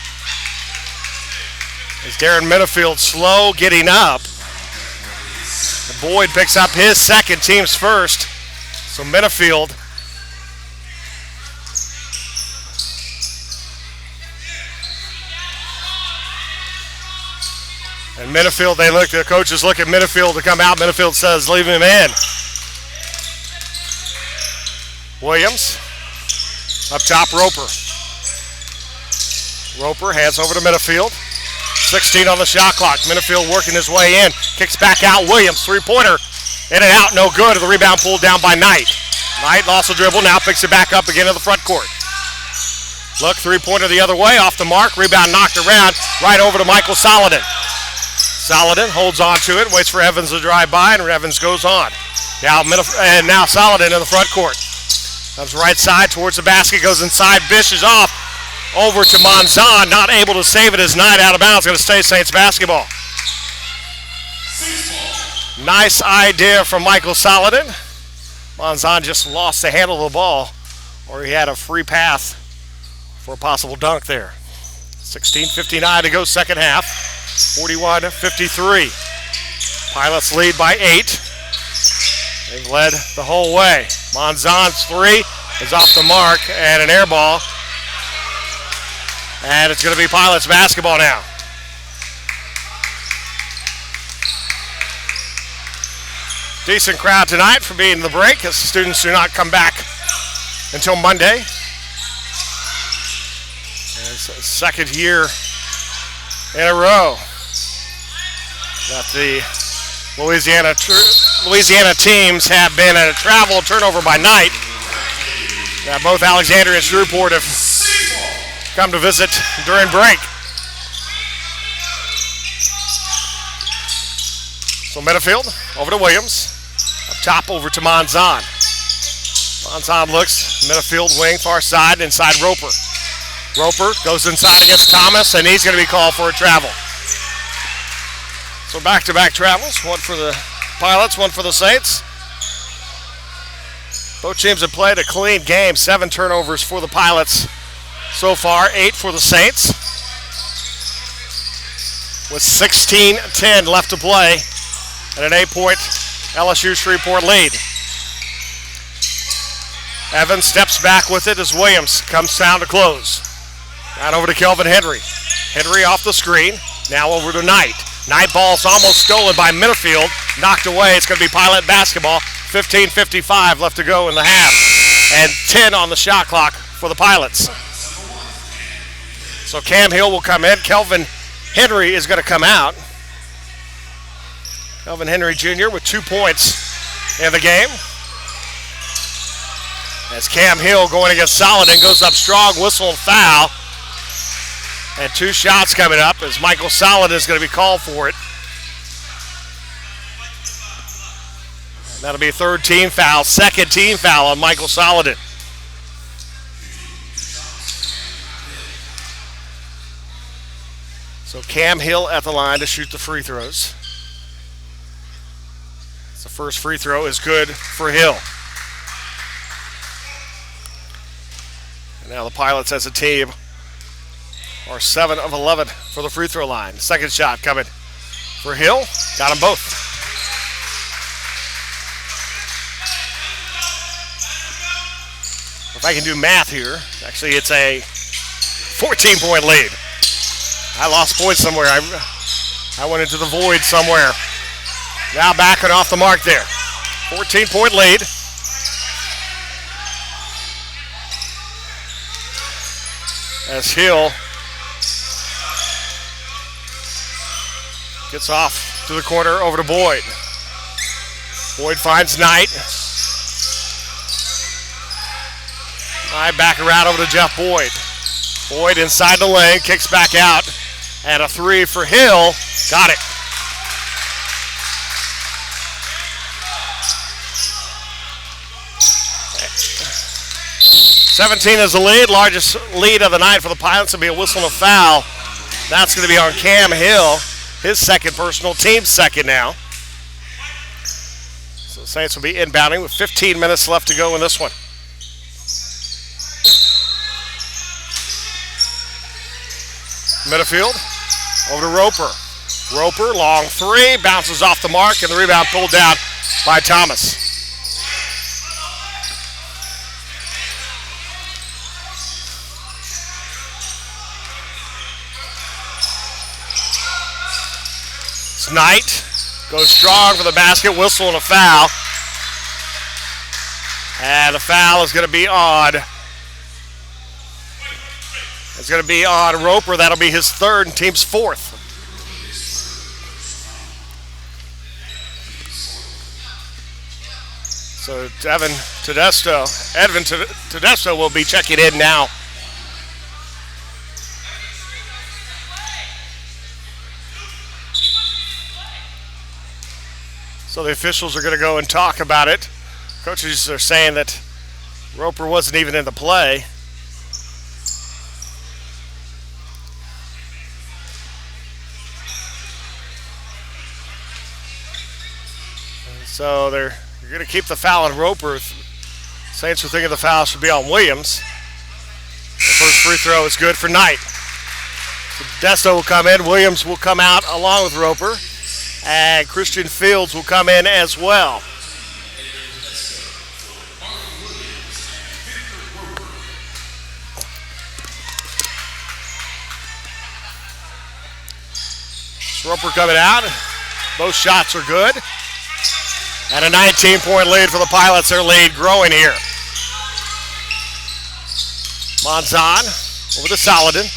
As Darren Minifield slow getting up. Boyd picks up his second, team's first. So Minifield and Minifield, the coaches look at Minifield to come out. Minifield says leave him in. Williams up top, Roper. Roper hands over to Minifield. 16 on the shot clock. Minifield working his way in. Kicks back out. Williams, three-pointer. In and out, no good. The rebound pulled down by Knight. Knight lost the dribble. Now picks it back up again to the front court. Look, three-pointer the other way. Off the mark. Rebound knocked around. Right over to Michael Saladin. Saladin holds on to it. Waits for Evans to drive by, and Evans goes on. Now Saladin in the front court. Comes right side towards the basket. Goes inside. Bish is off. Over to Monzon, not able to save it as Knight out of bounds. Going to stay Saints basketball. Nice idea from Michael Saladin. Monzon just lost the handle of the ball, or he had a free path for a possible dunk there. 16:59 to go second half. 41-53. Pilots lead by 8. They've led the whole way. Monzon's three is off the mark and an air ball. And it's going to be Pilots basketball now. Decent crowd tonight for being the break as students do not come back until Monday. It's a second year in a row that the Louisiana teams have been at a travel turnover by night. Both Alexandria and Shreveport have come to visit during break. So Minifield over to Williams. Up top over to Monzon. Monzon looks, Minifield wing, far side, inside Roper. Roper goes inside against Thomas, and he's going to be called for a travel. So back-to-back travels, one for the Pilots, one for the Saints. Both teams have played a clean game, 7 turnovers for the Pilots so far, 8 for the Saints. With 16-10 left to play and an 8-point LSU-Shreveport lead. Evans steps back with it as Williams comes down to close. Right over to Kelvin Henry. Henry off the screen, now over to Knight. Knight ball's almost stolen by Minifield, knocked away. It's going to be Pilot basketball. 15:55 left to go in the half, and 10 on the shot clock for the Pilots. So Cam Hill will come in. Kelvin Henry is going to come out. Kelvin Henry Jr. with 2 points in the game. As Cam Hill going against Saladin goes up strong, whistle and foul. And 2 shots coming up as Michael Saladin is going to be called for it. That'll be a 3rd team foul, 2nd team foul on Michael Saladin. So Cam Hill at the line to shoot the free throws. The first free throw is good for Hill. And now the Pilots as a team are 7 of 11 for the free throw line. Second shot coming for Hill. Got them both. If I can do math here, actually it's a 14-point lead. I lost points somewhere. I went into the void somewhere. Now back and off the mark there. 14-point lead. As Hill gets off to the corner over to Boyd. Boyd finds Knight. Knight back around over to Jeff Boyd. Boyd inside the lane, kicks back out. And a 3 for Hill. Got it. $17 is the lead, largest lead of the night for the Pilots. Will be a whistle and a foul. That's going to be on Cam Hill, his second personal, team's second now. So the Saints will be inbounding with 15 minutes left to go in this one. Minifield over to Roper. Roper, long 3, bounces off the mark, and the rebound pulled down by Thomas. Knight goes strong for the basket, whistle and a foul. And the foul is going to be on. It's going to be on Roper. That'll be his 3rd and team's 4th. So Edvin Tedesco will be checking in now. So the officials are going to go and talk about it. Coaches are saying that Roper wasn't even in the play. So they're going to keep the foul on Roper. Saints are thinking the foul should be on Williams. The first free throw is good for Knight. So Desto will come in. Williams will come out along with Roper. And Christian Fields will come in as well. Roper coming out. Both shots are good. And a 19-point lead for the Pilots. Their lead growing here. Monzon over to Saladin.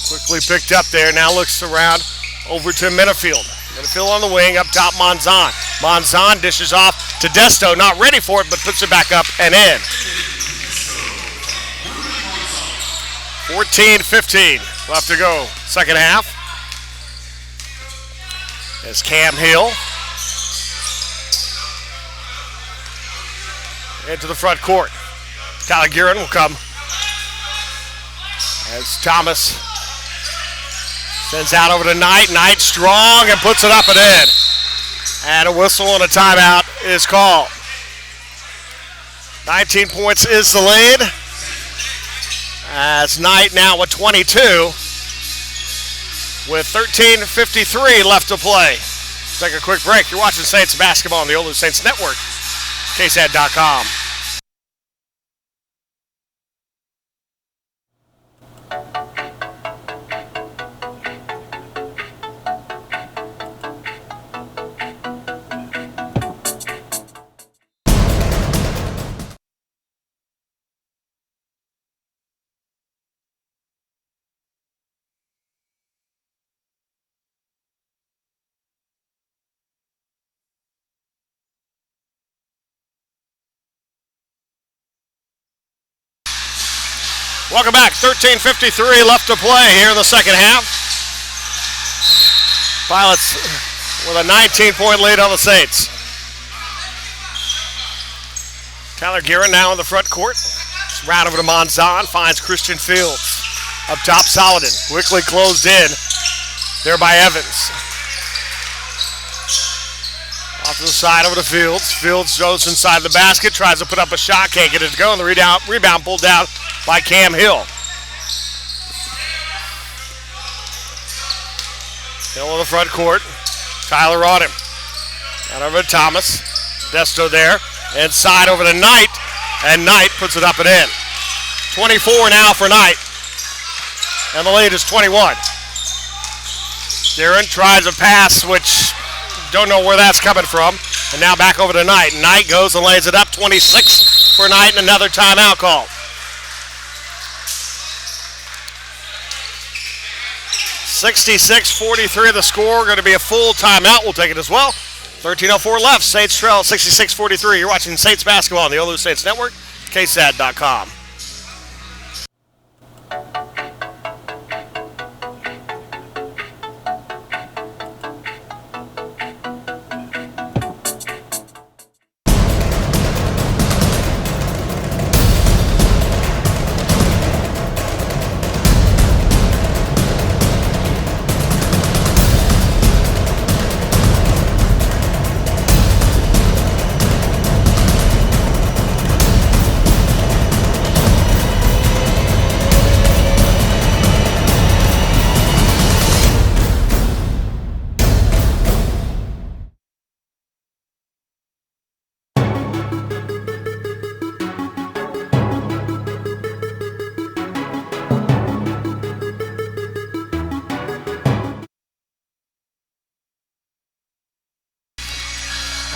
Quickly picked up there. Now looks around over to Minifield. Minifield on the wing. Up top, Monzon. Monzon dishes off to Desto. Not ready for it, but puts it back up and in. 14-15 left to go. Second half. As Cam Hill into the front court. Tyler Guerin will come as Thomas sends out over to Knight. Knight strong and puts it up and in. And a whistle and a timeout is called. 19 points is the lead. As Knight now with 22 with 13:53 left to play. Let's take a quick break. You're watching Saints basketball on the OLLU Saints Network, KSAT.com. Welcome back. 13:53 left to play here in the second half. Pilots with a 19-point lead on the Saints. Tyler Guerin now in the front court. Round over to Monzon. Finds Christian Fields. Up top, Saladin. Quickly closed in there by Evans. Off to the side over to Fields. Fields goes inside the basket. Tries to put up a shot. Can't get it to go. And the rebound pulled down by Cam Hill. Hill in the front court. Tyler on him. Out over to Thomas. Desto there. Inside over to Knight. And Knight puts it up and in. 24 now for Knight. And the lead is 21. Guerin tries a pass, which don't know where that's coming from. And now back over to Knight. Knight goes and lays it up. 26 for Knight and another timeout call. 66-43 the score. Going to be a full timeout. We'll take it as well. 13:04 left. Saints trail 66-43. You're watching Saints basketball on the OLLU Saints Network, KSAT.com.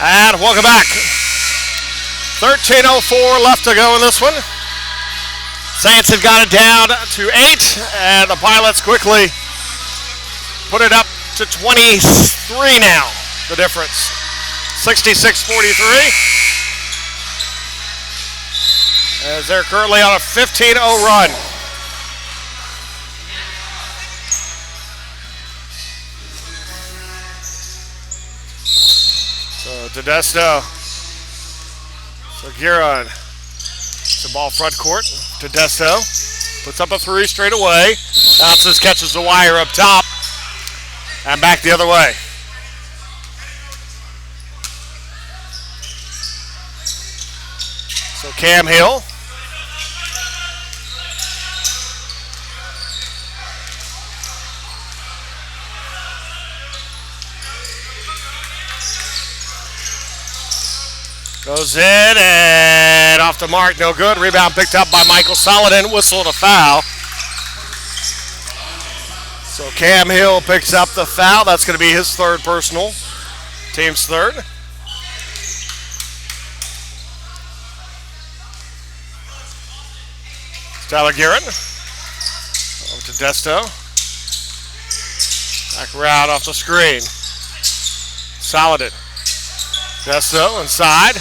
And welcome back. 13:04 left to go in this one. Saints have got it down to 8, and the Pilots quickly put it up to 23 now, the difference. 66-43. As they're currently on a 15-0 run. Desto. So Guerin. It's a ball front court to Desto. Puts up a three straight away. Bounces, catches the wire up top. And back the other way. So Cam Hill. Goes in and off the mark, no good. Rebound picked up by Michael Saladin. Whistle and a foul. So Cam Hill picks up the foul. That's going to be his third personal. Team's third. Tyler Guerin. Over to Desto. Back around off the screen. Saladin. Desto inside.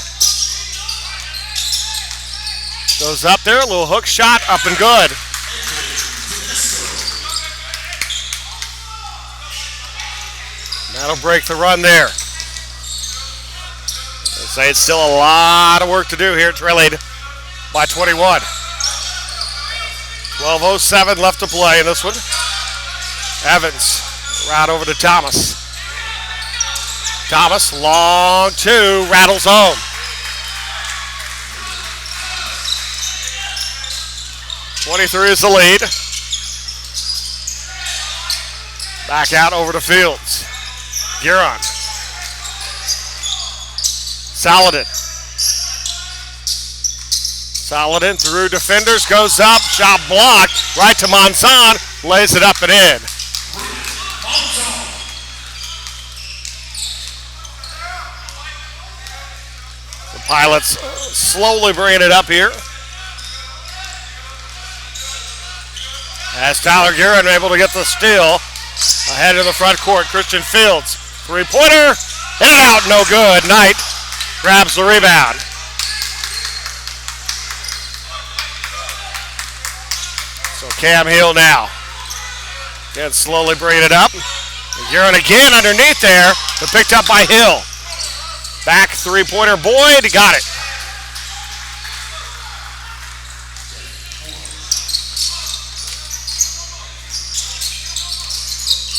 Goes up there. A little hook shot. Up and good. That'll break the run there. I'll say it's still a lot of work to do here. Trailing by 21. 12:07 left to play in this one. Evans right over to Thomas. Thomas, long two, rattles home. .23 is the lead. Back out over to Fields. Guerin. Saladin. Saladin through defenders, goes up, shot blocked, right to Monson, lays it up and in. The Pilots slowly bringing it up here. As Tyler Guerin able to get the steal ahead of the front court. Christian Fields, three-pointer, in and out, no good. Knight grabs the rebound. So Cam Hill now. Again, slowly bringing it up. Guerin again underneath there, but picked up by Hill. Back three-pointer, Boyd, got it.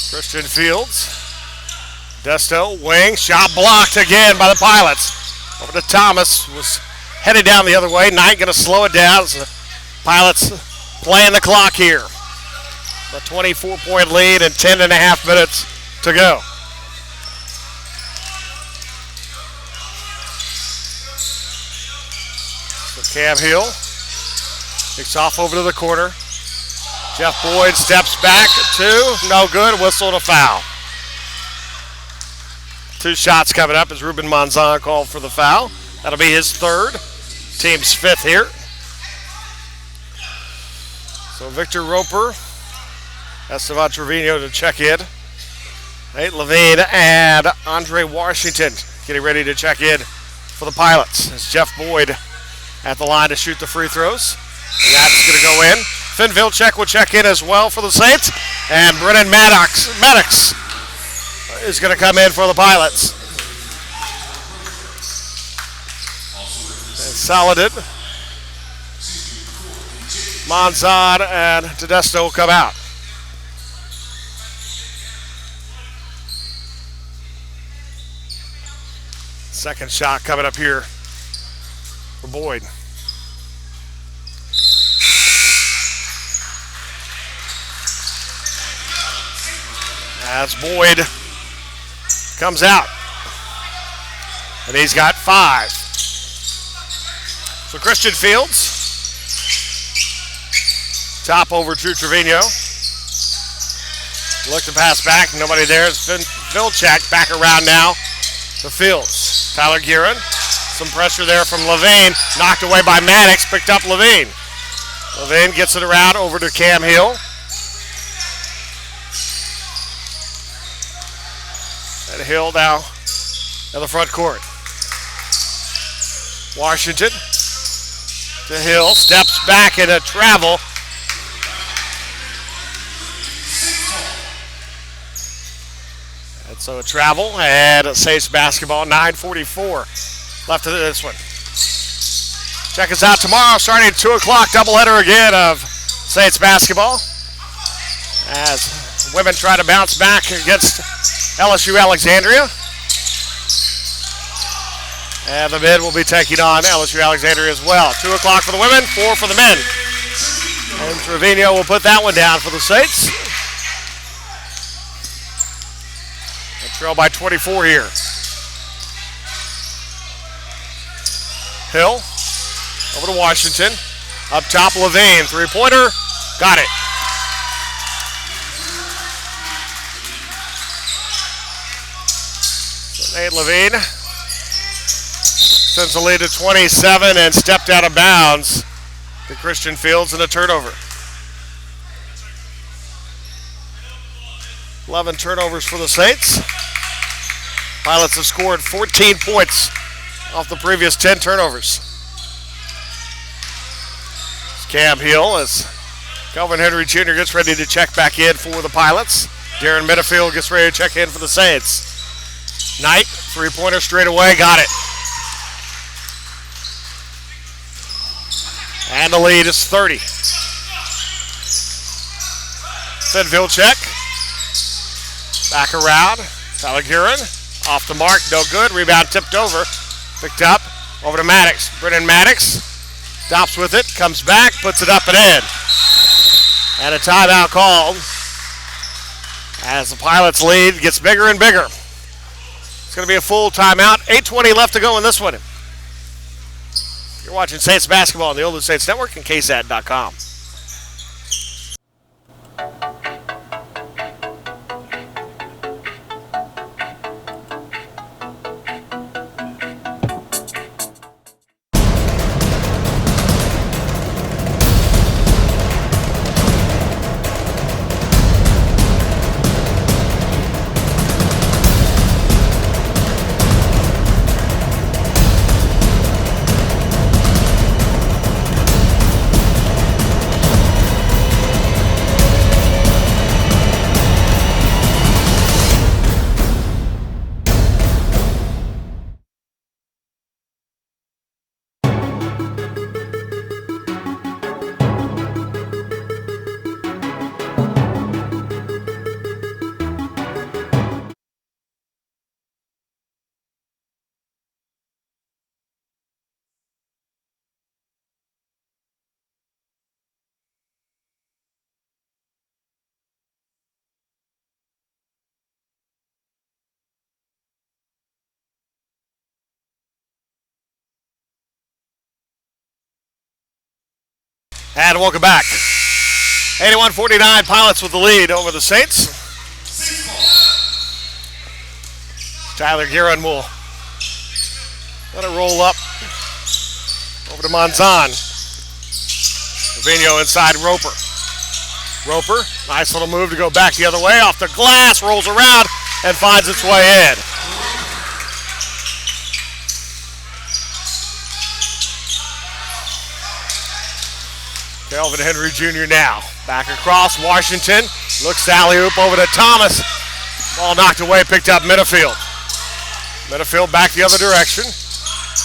Christian Fields. Desto, wing, shot blocked again by the Pilots. Over to Thomas, was headed down the other way. Knight going to slow it down as the Pilots playing the clock here. The 24-point lead and 10.5 minutes to go. So Cam Hill kicks off over to the corner. Jeff Boyd steps back, two, no good, whistle and a foul. Two shots coming up as Ruben Monzon called for the foul. That'll be his third, team's fifth here. So Victor Roper, Estevan Trevino to check in. Nate Levine and Andre Washington getting ready to check in for the Pilots. As Jeff Boyd at the line to shoot the free throws. And that's going to go in. Finn Vilcek will check in as well for the Saints. And Brennan Maddox is going to come in for the Pilots. And Saladin, Monzon, and Tedesco will come out. Second shot coming up here for Boyd. As Boyd comes out. And he's got 5. So Christian Fields. Top over to Trevino. Look to pass back. Nobody there. It's Vilcek back around now to Fields. Tyler Guerin. Some pressure there from Levine. Knocked away by Maddox. Picked up Levine. Levine gets it around over to Cam Hill. And Hill now in the front court. Washington to Hill. Steps back in a travel. And so a travel and a Saints basketball. 9:44 left of this one. Check us out tomorrow starting at 2 o'clock. Doubleheader again of Saints basketball. As women try to bounce back against LSU Alexandria. And the men will be taking on LSU Alexandria as well. 2 o'clock for the women, 4 for the men. And Trevino will put that one down for the Saints. They trail by 24 here. Hill over to Washington. Up top, Levine. Three-pointer. Got it. Nate Levine sends the lead to 27 and stepped out of bounds to Christian Fields in a turnover. 11 turnovers for the Saints. Pilots have scored 14 points off the previous 10 turnovers. It's Cam Hill as Calvin Henry Jr. gets ready to check back in for the Pilots. Darren Minifield gets ready to check in for the Saints. Knight, three-pointer straight away, got it. And the lead is 30. Finn Vilcek. Back around. Tyler Guerin. Off the mark, no good. Rebound tipped over. Picked up. Over to Maddox. Brennan Maddox. Stops with it. Comes back. Puts it up and in. And a timeout called. As the Pilots' lead gets bigger and bigger. It's going to be a full timeout. 8:20 left to go in this one. You're watching Saints basketball on the OLLU Saints Network and KSAT.com. And welcome back. 81-49, Pilots with the lead over the Saints. Tyler Guerin will let it roll up over to Monzon. Savino inside Roper. Roper, nice little move to go back the other way. Off the glass, rolls around, and finds its way in. Calvin Henry Jr. now. Back across, Washington. Looks alley-oop over to Thomas. Ball knocked away, picked up Minifield. Minifield back the other direction.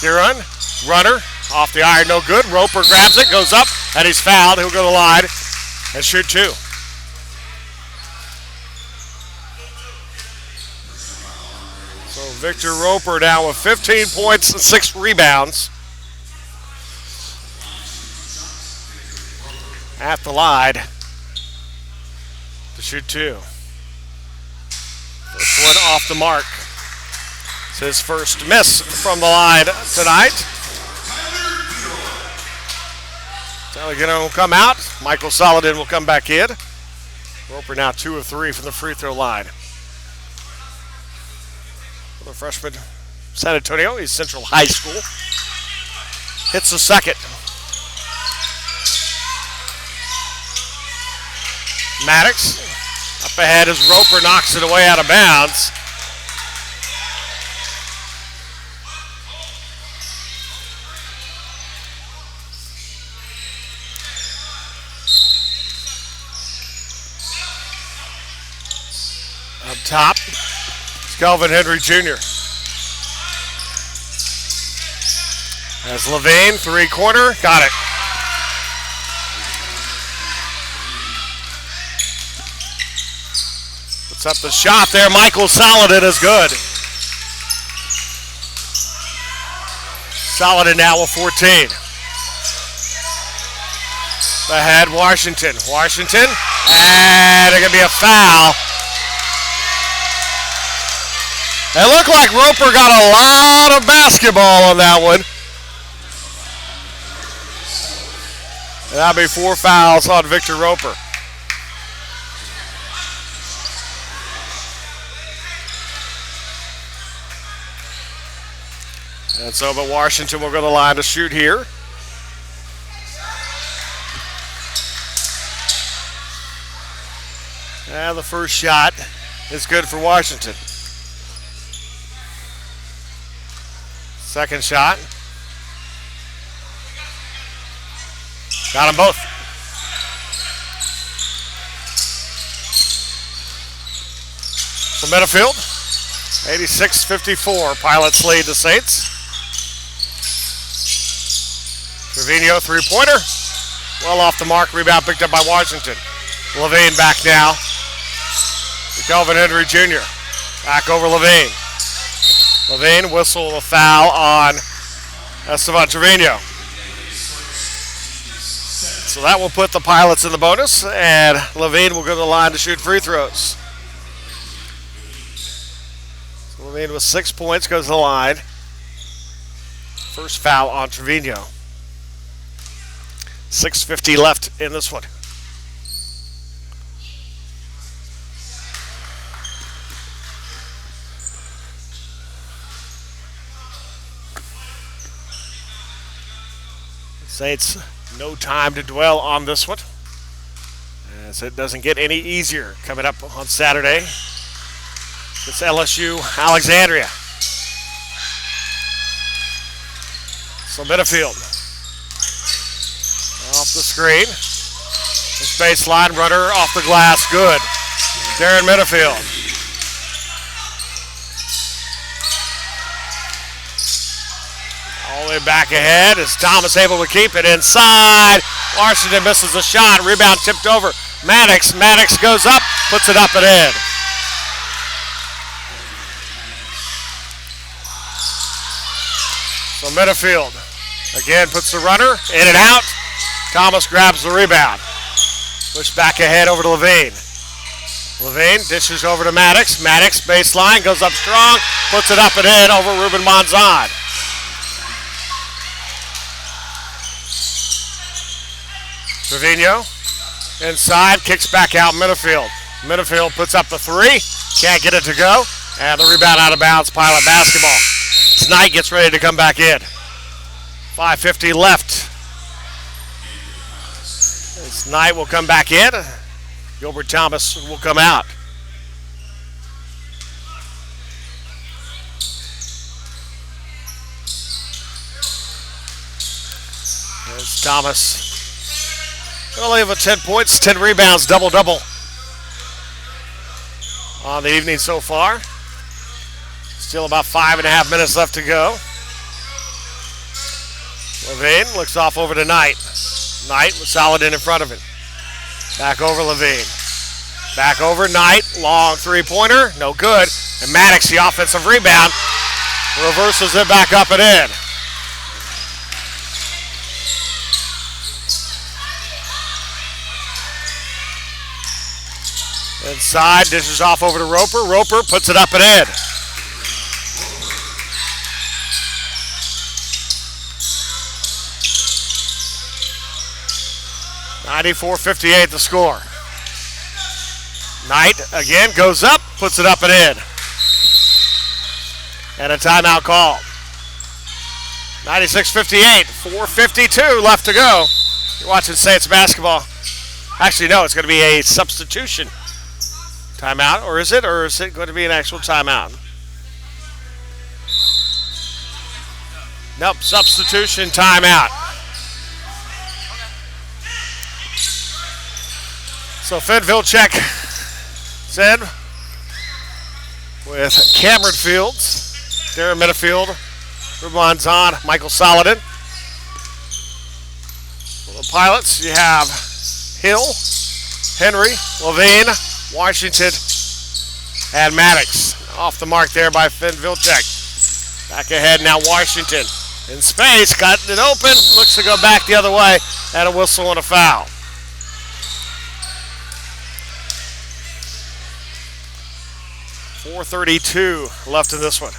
Guerin, runner, off the iron, no good. Roper grabs it, goes up, and he's fouled. He'll go to the line and shoot two. So Victor Roper now with 15 points and 6 rebounds. At the line to shoot two. First one off the mark. It's his first miss from the line tonight. Tyler Guerin will come out. Michael Saladin will come back in. Roper now 2 of 3 from the free throw line. The freshman, San Antonio, East Central High School. Hits the second. Maddox up ahead as Roper knocks it away out of bounds. Up top, it's Calvin Henry Jr. As Levine, three-quarter, got it. Up the shot there. Michael Saladin is good. Saladin now with 14. Ahead, Washington. Washington, and it's going to be a foul. It looked like Roper got a lot of basketball on that one. And that'll be 4 fouls on Victor Roper. And so, but Washington will go to the line to shoot here. And the first shot is good for Washington. Second shot. Got them both. From Metafield, 86-54. Pilots lead the Saints. Trevino three-pointer. Well off the mark. Rebound picked up by Washington. Levine back now. Kelvin Henry Jr. Back over Levine. Levine whistle a foul on Estevan Trevino. So that will put the Pilots in the bonus, and Levine will go to the line to shoot free throws. So Levine with 6 points goes to the line. First foul on Trevino. 6:50 left in this one. Saints, no time to dwell on this one, as it doesn't get any easier coming up on Saturday. It's LSU Alexandria. So Metafield off the screen. This baseline runner off the glass, good. Darren Metafield. All the way back ahead. Is Thomas able to keep it inside? Washington misses the shot. Rebound tipped over. Maddox. Maddox goes up, puts it up and in. So Metafield again puts the runner in and out. Thomas grabs the rebound. Push back ahead over to Levine. Levine dishes over to Maddox. Maddox baseline goes up strong, puts it up and in over Ruben Monzon. Trevino inside, kicks back out Metafield. Metafield puts up the three, can't get it to go, and the rebound out of bounds. Pilot basketball. Knight gets ready to come back in. 5:50 left. This Knight will come back in. Gilbert Thomas will come out. There's Thomas. Only have 10 points, 10 rebounds, double-double on the evening so far. Still about 5.5 minutes left to go. Levine looks off over to Knight. Knight with Saladin in front of it. Back over Levine. Back over Knight. Long three-pointer. No good. And Maddox, the offensive rebound, reverses it back up and in. Inside, dishes off over to Roper. Roper puts it up and in. .94-58 the score. Knight again goes up, puts it up and in. And a timeout call. 96-58, 4:52 left to go. You're watching Saints basketball. Actually, no, it's going to be a substitution timeout, or is it going to be an actual timeout? Nope, substitution timeout. So Finn Vilcek said with Cameron Fields, Darren Metafield, Ruben Zahn, Michael Saladin. For the Pilots, you have Hill, Henry, Levine, Washington, and Maddox. Off the mark there by Finn Vilcek. Back ahead now, Washington in space, got it open, looks to go back the other way, and a whistle and a foul. .432 left in this one.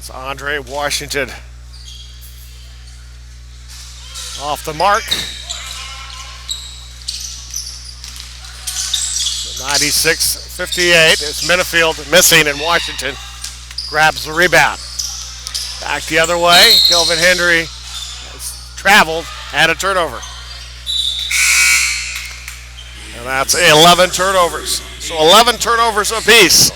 That's Andre Washington off the mark. 96-58. It's Minifield missing, and Washington grabs the rebound. Back the other way. Kelvin Hendry has traveled and a turnover. And that's 11 turnovers. So 11 turnovers apiece.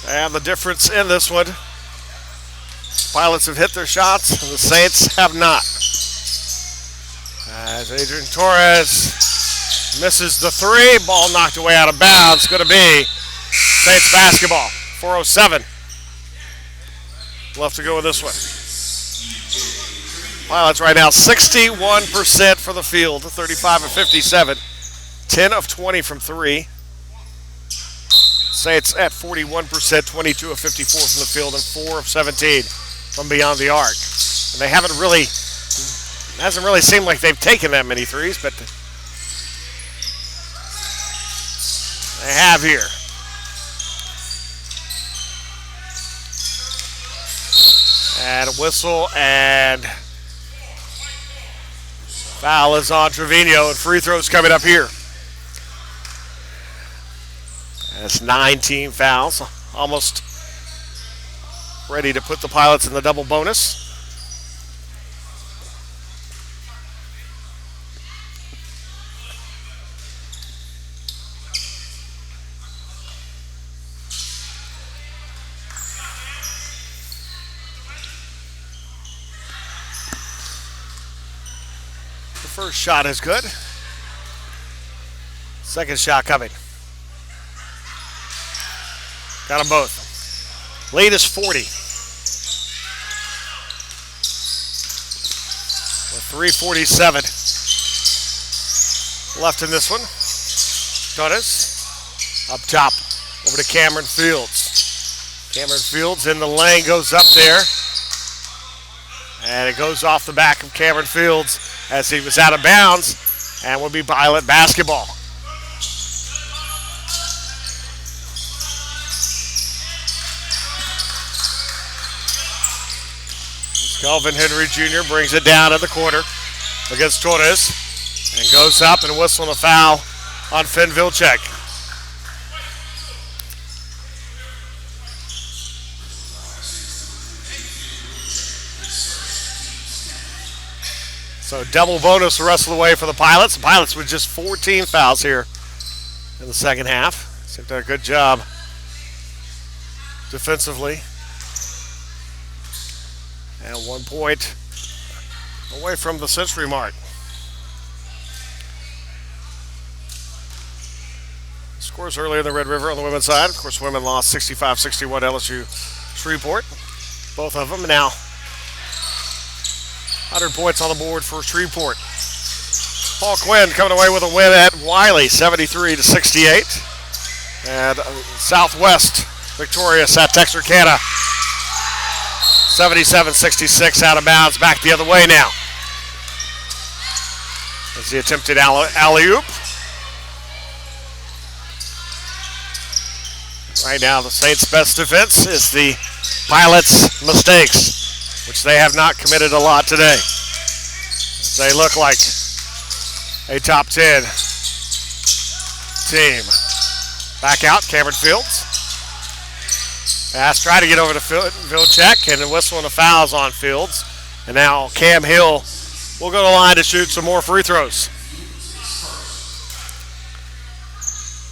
And the difference in this one, Pilots have hit their shots, and the Saints have not. As Adrian Torres misses the three, ball knocked away out of bounds. Going to be Saints basketball. 4:07 left to go with this one. Pilots right now 61% for the field, 35 of 57, 10 of 20 from three. Saints at 41%, 22 of 54 from the field, and 4 of 17 from beyond the arc. And they haven't really, it hasn't really seemed like they've taken that many threes, but they have here. And a whistle, and foul is on Trevino, and free throws coming up here. That's 19 fouls, almost ready to put the Pilots in the double bonus. The first shot is good. Second shot coming. Got them both. Lead is 40. With 3:47 left in this one. Torres up top over to Cameron Fields. Cameron Fields in the lane, goes up there. And it goes off the back of Cameron Fields as he was out of bounds, and will be Pilot basketball. Kelvin Henry Jr. brings it down in the corner against Torres and goes up and whistling a foul on Finn Vilcek. So double bonus the rest of the way for the Pilots. The Pilots with just 14 fouls here in the second half. They've done a good job defensively. And 1 point away from the century mark. Scores earlier in the Red River on the women's side. Of course, women lost 65-61 LSU-Shreveport. Both of them now 100 points on the board for Shreveport. Paul Quinn coming away with a win at Wiley, 73-68. And Southwest victorious at Texarkana, 77-66, out of bounds. Back the other way now. As the attempted alley-oop. Right now, the Saints' best defense is the Pilots' mistakes, which they have not committed a lot today. As they look like a top 10 team. Back out, Cameron Fields. Pass, try to get over to Vilcek, and the whistle and the fouls on Fields. And now Cam Hill will go to the line to shoot some more free throws.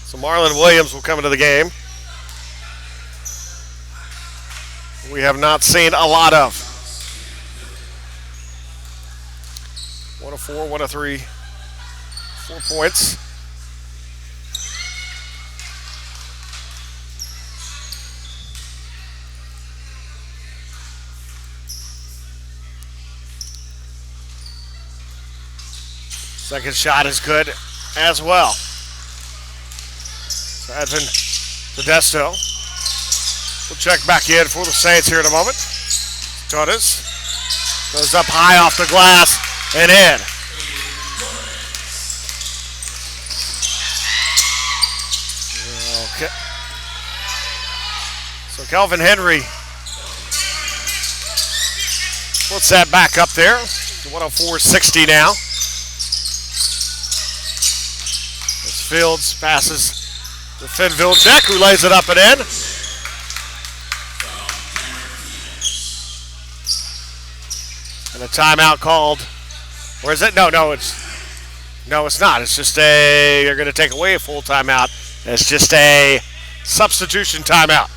So Marlon Williams will come into the game. We have not seen a lot of. 1 of 4, 1 of 3, 4 points. Second shot is good as well. So Edvin Modesto will check back in for the Saints here in a moment. Torres goes up high off the glass and in. So Kelvin Henry puts that back up there. 104-60 now. As Fields passes to Finn Vilcek, who lays it up and in. And a timeout called. Or is it? No, it's not. It's just you're going to take away a full timeout. It's just a substitution timeout.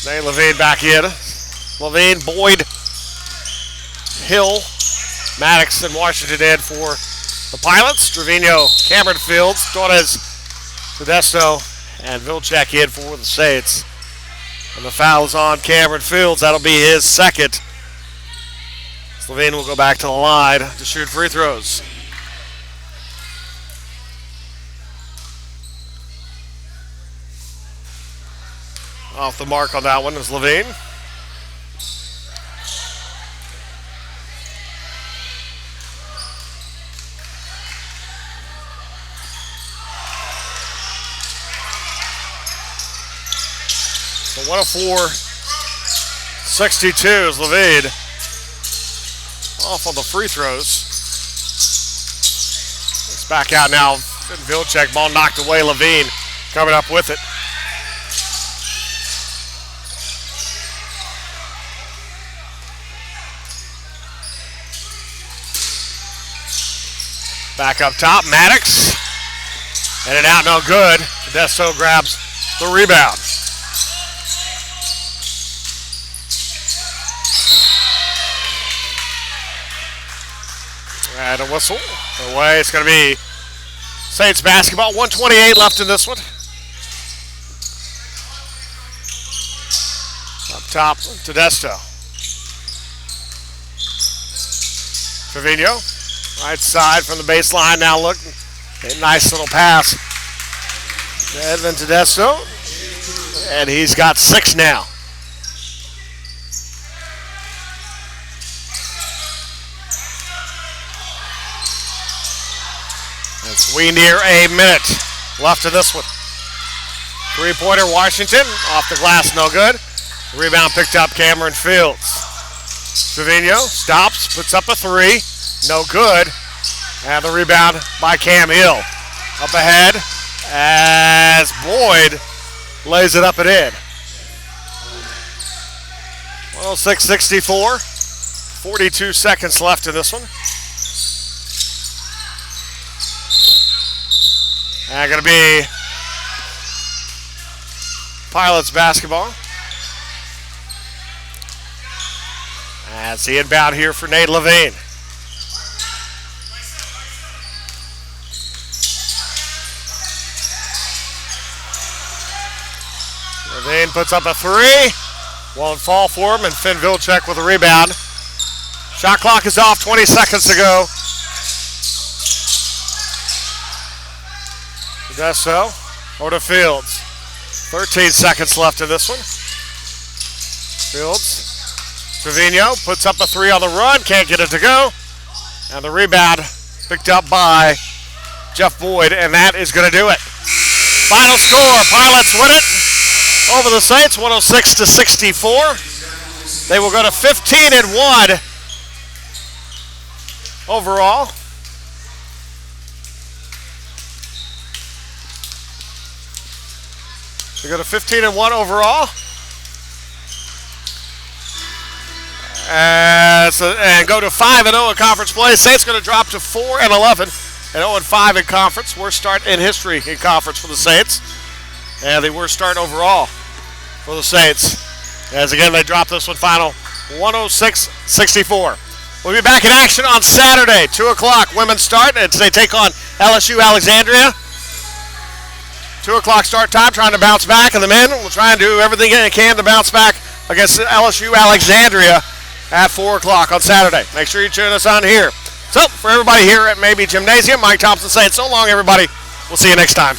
Nate Levine back in. Levine, Boyd, Hill, Maddox, and Washington in for the Pilots. Trevino, Cameron Fields, Torres, Tedesco, and Vilcek in for the Saints. And the foul is on Cameron Fields. That'll be his second. Levine will go back to the line to shoot free throws. Off the mark on that one is Levine. So 104-62 is Levine. Off on the free throws. It's back out now. Vilcek, ball knocked away. Levine coming up with it. Back up top, Maddox. And it out, no good. Tedesco grabs the rebound. And a whistle. Away. It's going to be Saints basketball. 1:28 left in this one. Up top, Tedesco. Trevino, right side from the baseline. Now look, a nice little pass to Edvin Tedesco. And he's got 6 now. As we near a minute left in this one. Three-pointer Washington, off the glass, no good. Rebound picked up Cameron Fields. Trevino stops, puts up a 3, no good. And the rebound by Cam Hill. Up ahead as Boyd lays it up and in. 106-64, 42 seconds left in this one. And going to be Pilots basketball. That's the inbound here for Nate Levine. Levine puts up a 3. Won't fall for him, and Finn Vilcek with a rebound. Shot clock is off, 20 seconds to go. Tedesco over to Fields. 13 seconds left in this one. Fields. Trevino puts up a 3 on the run. Can't get it to go. And the rebound picked up by Jeff Boyd, and that is going to do it. Final score, Pilots win it over the Saints, 106-64. They will go to 15-1 overall. They go to 15-1 overall. And go to 5-0 in conference play. Saints going to drop to 4-11 and 0-5 in conference. Worst start in history in conference for the Saints. And the worst start overall for the Saints. As again, they drop this one final 106-64. We'll be back in action on Saturday, 2 o'clock. Women's start. They take on LSU Alexandria. 2 o'clock start time, trying to bounce back. And the men will try and do everything they can to bounce back against LSU Alexandria at 4 o'clock on Saturday. Make sure you tune us on here. So, for everybody here at Maybe Gymnasium, Mike Thompson saying so long, everybody. We'll see you next time.